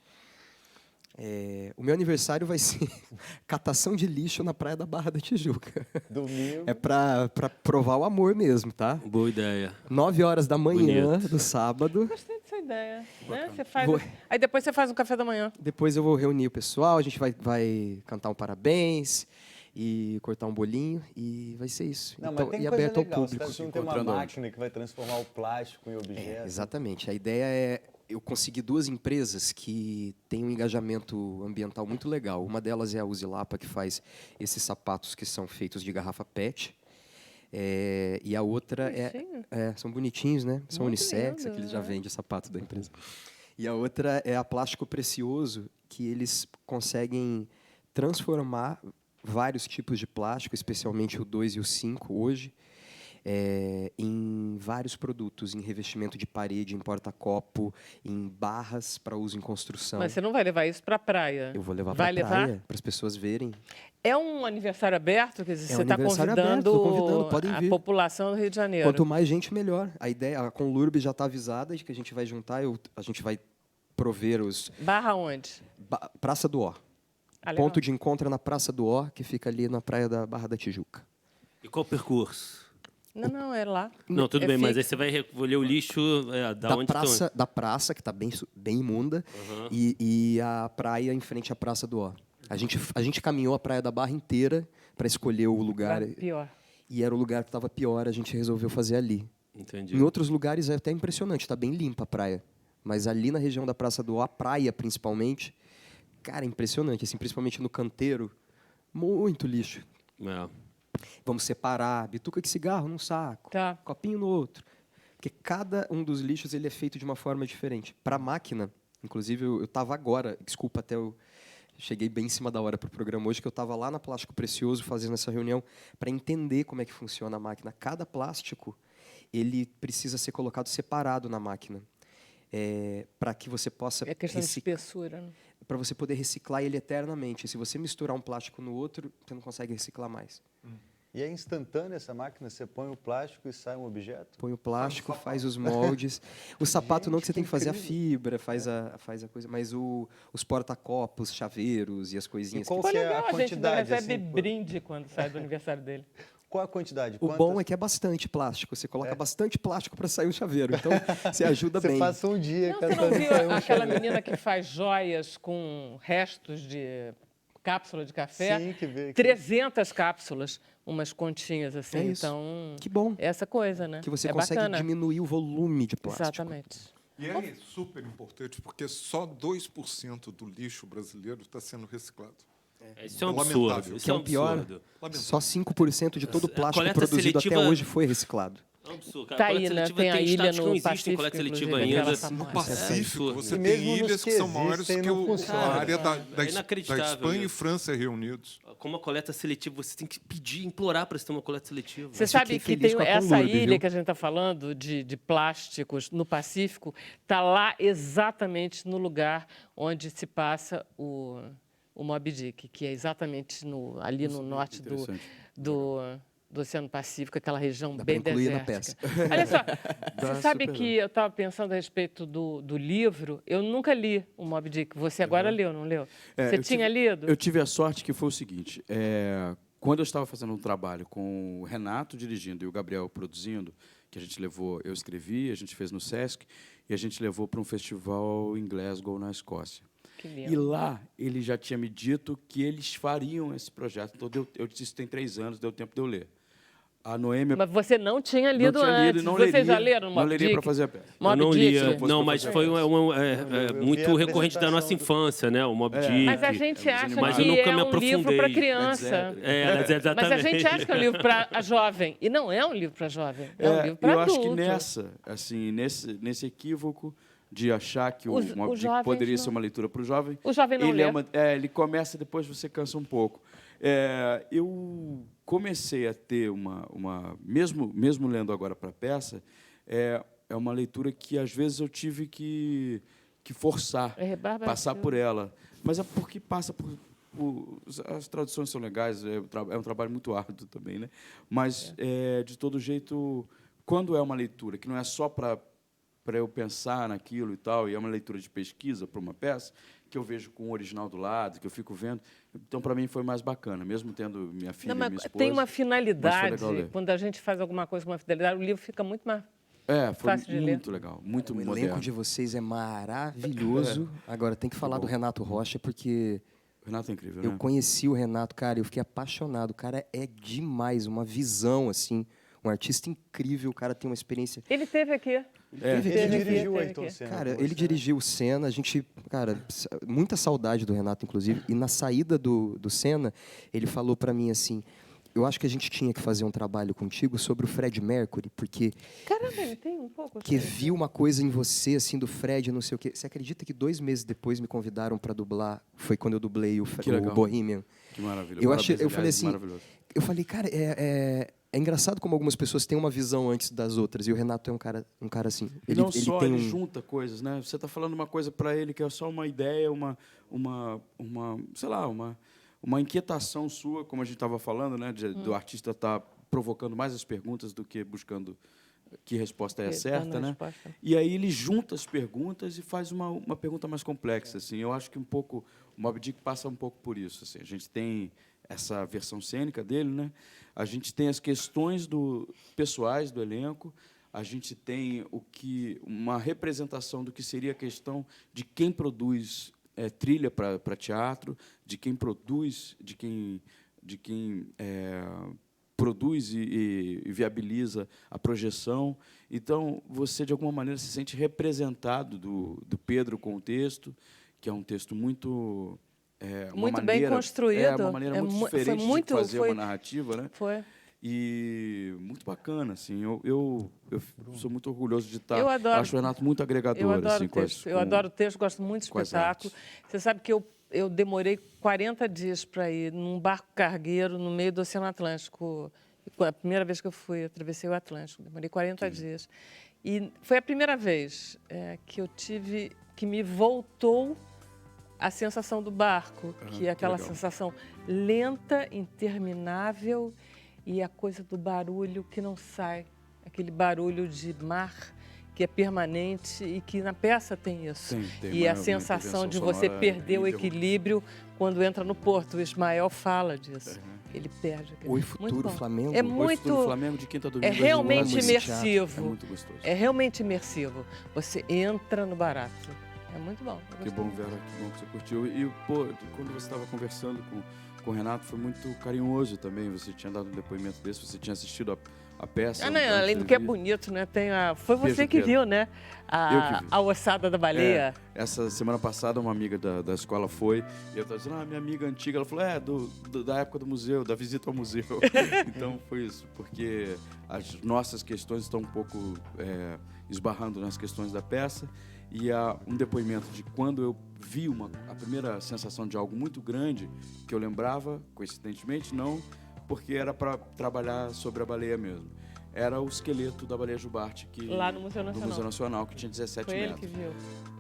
O meu aniversário vai ser catação de lixo na praia da Barra da Tijuca. Domingo. É pra provar o amor mesmo, tá? Boa ideia. 9h da manhã Bonito. do sábado. Gostei dessa ideia. Né? Você faz, Vou- aí depois você faz um café da manhã. Depois eu vou reunir o pessoal, a gente vai cantar um parabéns e cortar um bolinho e vai ser isso. Não, Então, mas tem e coisa aberto ao legal. público. Você não tem uma Encontrando onde? máquina que vai transformar o plástico em objeto. Exatamente. A ideia é eu conseguir 2 empresas que têm um engajamento ambiental muito legal. Uma delas é a Usilapa, que faz esses sapatos que são feitos de garrafa PET. E a outra Bonitinho. são bonitinhos, né? São Muito unissex, lindo, que eles já né? vendem o sapato da empresa. E a outra é a Plástico Precioso, que eles conseguem transformar vários tipos de plástico, especialmente o 2 e o 5 hoje, em vários produtos, em revestimento de parede, em porta-copo, em barras para uso em construção. Mas você não vai levar isso para a praia? Eu vou levar para Vai a levar? praia, para as pessoas verem. É um aniversário aberto? Quer dizer, É um você está aniversário aberto, tô convidando, podem a vir. população do Rio de Janeiro. Quanto mais gente, melhor. A ideia, a Conlurb já está avisada de que a gente vai juntar, a gente vai prover os... Barra onde? Praça do Ó. Ah, legal. Ponto de encontro é na Praça do Ó, que fica ali na praia da Barra da Tijuca. E qual o percurso? Não, é lá. Não, tudo É bem, mas aí fixo. você vai recolher o lixo Da praça, que está bem imunda, e a praia em frente à Praça do Ó. A gente caminhou a Praia da Barra inteira para escolher o lugar. Pior. E era o lugar que estava pior, a gente resolveu fazer ali. Entendi. Em outros lugares é até impressionante, está bem limpa a praia. Mas ali na região da Praça do Ó, a praia principalmente, cara, é impressionante. Assim, principalmente no canteiro, muito lixo. É. Vamos separar, bituca de cigarro num saco, Tá. copinho no outro. Porque cada um dos lixos ele é feito de uma forma diferente. Para a máquina, inclusive eu estava agora, desculpa até eu cheguei bem em cima da hora para o programa hoje, que eu estava lá na Plástico Precioso fazendo essa reunião para entender como é que funciona a máquina. Cada plástico ele precisa ser colocado separado na máquina. Para que você possa É questão de espessura, né? para você poder reciclar ele eternamente. Se você misturar um plástico no outro, você não consegue reciclar mais. E é instantânea essa máquina? Você põe o plástico e sai um objeto? Põe o plástico, faz os moldes. O sapato não, que você tem que fazer a fibra, faz a coisa. Mas os porta-copos, chaveiros e as E coisinhas. qual Foi que é legal, a a gente ainda quantidade? recebe assim, brinde quando sai do aniversário dele. Qual a quantidade? O bom é que é bastante plástico. Você coloca bastante plástico para sair o chaveiro. Então, você ajuda Você bem. passa um dia Não, você não viu sair um aquela chaveiro. menina que faz joias com restos de cápsula de café? Sim, que vê. 300 cápsulas, umas continhas assim. É isso. Então, Que bom. essa coisa, né? Que você é consegue bacana. diminuir o volume de plástico. Exatamente. E é super importante, porque só 2% do lixo brasileiro está sendo reciclado. Isso é um Lamentável. absurdo. Isso Que é é um o pior. absurdo. Só 5% de todo o A plástico coleta produzido até seletiva- hoje foi reciclado. É um absurdo. Cara. Tá Coleta aí, né? seletiva Tem a ilha estados que no não existe Pacífico, coleta seletiva inclusive, ainda. aquela No famosa. Pacífico, absurdo. você E tem mesmo nos ilhas que que são maiores existem, que não a funciona. área da É inacreditável Espanha e isso. França reunidos. Como a coleta seletiva, você tem que pedir, implorar para você ter uma coleta seletiva. Você Mas sabe fiquei que feliz tem com a essa Conlurb, ilha viu? que a gente está falando de plásticos no Pacífico, está lá exatamente no lugar onde se passa o Moby Dick, que é exatamente ali no norte do Oceano Pacífico, aquela região Dá bem pra incluir na desértica. Olha só, você sabe super que eu estava pensando a respeito do livro, eu nunca li o Moby Dick, você agora leu, não leu? Você eu tinha tive- lido? Eu tive a sorte que foi o seguinte, quando eu estava fazendo um trabalho com o Renato dirigindo e o Gabriel produzindo, que a gente levou, eu escrevi, a gente fez no Sesc, e a gente levou para um festival em Glasgow, na Escócia. Que lindo. E lá ele já tinha me dito que eles fariam esse projeto. Então, eu disse, isso tem 3 anos, deu tempo de eu ler. A Noêmia Mas você não tinha lido não tinha lido antes. e não Vocês leria, já leram o não Moby leria Dick? para fazer a peça. Eu Moby não Dick? lia, fosse não, pra mas fazer foi eu vi muito a recorrente da nossa apresentação do- infância, né? O Moby Dick. Mas a gente acha Mas eu que nunca é me um livro para aprofundei. criança. Mas exatamente. Mas a gente acha que é um livro para jovem. E não é um livro para jovem. É um livro para eu adulto. acho que nesse equívoco de achar que Os o Moby Dick jovens poderia não. ser uma leitura para o jovem, O jovem não ele, lê. ele começa depois você cansa um pouco. Eu comecei a ter mesmo lendo agora para a peça, é uma leitura que às vezes eu tive que forçar, Bárbara passar Silva. por ela. Mas é porque passa as traduções são legais, é um trabalho muito árduo também, né? Mas de todo jeito, quando é uma leitura que não é só para eu pensar naquilo e tal, e é uma leitura de pesquisa para uma peça, que eu vejo com o original do lado, que eu fico vendo. Então, para mim, foi mais bacana, mesmo tendo minha filha Não, e mas minha esposa. tem uma mas finalidade. foi legal ler. Quando a gente faz alguma coisa com uma finalidade, o livro fica muito mais... Foi fácil de ler. muito legal, muito O moderno. elenco de vocês é maravilhoso. Agora, tem que falar do Renato Rocha, porque O Renato é incrível, eu né? conheci o Renato, cara, eu fiquei apaixonado. O cara é demais, uma visão, assim. Um artista incrível, o cara tem uma experiência... Ele teve aqui. Ele dirigiu o Teve Ayrton aqui. Senna. Cara, com ele você, dirigiu o Senna, a gente, cara, muita saudade do Renato, inclusive, e na saída do Senna, ele falou pra mim assim, eu acho que a gente tinha que fazer um trabalho contigo sobre o Fred Mercury, porque Caramba, ele tem um pouco. que assim. viu uma coisa em você, assim, do Fred, não sei o quê. Você acredita que 2 meses depois me convidaram pra dublar, foi quando eu dublei Que legal. o Bohemian. Que maravilha. Eu Parabéns, falei aliás, assim, maravilhoso. eu falei, cara, É engraçado como algumas pessoas têm uma visão antes das outras, e o Renato é um cara assim. E não só, ele junta coisas, né? Você está falando uma coisa para ele que é só uma ideia, sei lá, uma inquietação sua, como a gente estava falando, né? Do artista estar provocando mais as perguntas do que buscando que resposta é a certa, né? E aí ele junta as perguntas e faz uma pergunta mais complexa, assim. Eu acho que um pouco o Moby Dick passa um pouco por isso, assim. A gente tem essa versão cênica dele, né? A gente tem as questões pessoais do elenco, a gente tem uma representação do que seria a questão de quem produz trilha para teatro, de quem produz, de quem produz e viabiliza a projeção. Então, você, de alguma maneira, se sente representado do Pedro com o texto, que é um texto muito... muito bem construído. É uma maneira muito diferente de fazer uma narrativa, né? Foi. E muito bacana, assim. Eu sou muito orgulhoso de estar... Eu adoro. Acho o Renato muito agregador. Eu adoro assim, o texto. Eu adoro o texto, gosto muito de espetáculo. Você sabe que eu demorei 40 dias para ir num barco cargueiro no meio do Oceano Atlântico. A primeira vez que eu fui, eu atravessei o Atlântico. Demorei 40 dias. E foi a primeira vez que eu tive... que me voltou a sensação do barco, que é aquela sensação lenta, interminável, e a coisa do barulho que não sai, aquele barulho de mar que é permanente e que na peça tem isso. E a sensação de você perder o equilíbrio quando entra no porto. O Ismael fala disso. Ele perde. Oi Futuro Flamengo. É muito... Oi Futuro Flamengo de quinta a domingo. É realmente imersivo. É muito gostoso. É realmente imersivo. Você entra no barato. É muito bom. Que bom, Vera, que bom que você curtiu. E, pô, quando você estava conversando com o Renato, foi muito carinhoso também. Você tinha dado um depoimento desse, você tinha assistido a peça. Não, além do que é bonito, né? Foi você que viu, né? A ossada da baleia. Essa semana passada, uma amiga da escola foi, e eu estava dizendo, minha amiga antiga, ela falou, da época do museu, da visita ao museu. Então, foi isso, porque as nossas questões estão um pouco esbarrando nas questões da peça. E há um depoimento de quando eu vi a primeira sensação de algo muito grande, que eu lembrava, coincidentemente, não, porque era para trabalhar sobre a baleia mesmo. Era o esqueleto da baleia jubarte. Lá no Museu Nacional. Do Museu Nacional, que tinha 17 Foi metros. Ele que viu.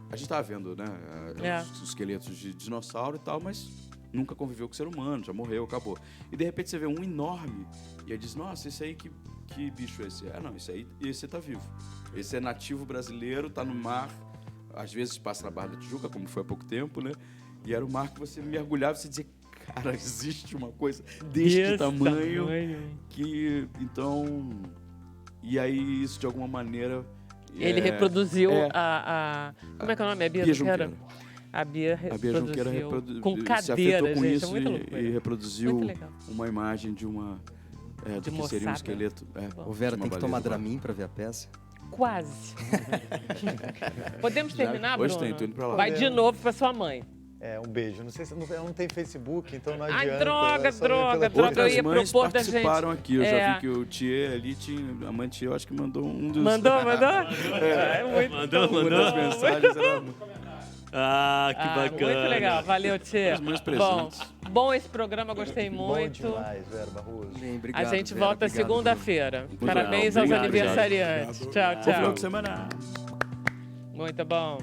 A gente estava vendo, né, os esqueletos de dinossauro e tal, mas nunca conviveu com o ser humano, já morreu, acabou. E de repente você vê um enorme, e aí diz, nossa, esse aí, que bicho é esse? Não, esse tá vivo. Esse é nativo brasileiro, tá no mar, às vezes passa na Barra da Tijuca, como foi há pouco tempo, né? E era o mar que você mergulhava e você dizia, cara, existe uma coisa deste tamanho que, então... E aí, isso, de alguma maneira... Ele reproduziu como é que é o nome? A Bia Junqueira. A Bia Junqueira com cadeira, com gente. isso É muito loucura. e reproduziu uma imagem de uma... do que seria um esqueleto. O Vera tem que tomar Dramin para ver a peça? Quase. Podemos terminar, Bruno? Hoje tem, tô indo pra lá. Vai de novo para sua mãe. Um beijo. Não sei se ela não tem Facebook, então não adianta. Droga. Outras Eu ia mães propor da gente. participaram aqui. Eu já vi que o Thier ali tinha... A mãe Thier, eu acho que mandou um dos... Mandou? Mandou as mensagens. Que bacana. Muito legal. Valeu, Thier. As mães presentes. Bom esse programa, gostei muito. Bom demais, Vera Barroso. Bem, obrigado, A gente Vera, volta segunda-feira. Parabéns aos aniversariantes. Tchau. Bom final de semana. Muito bom.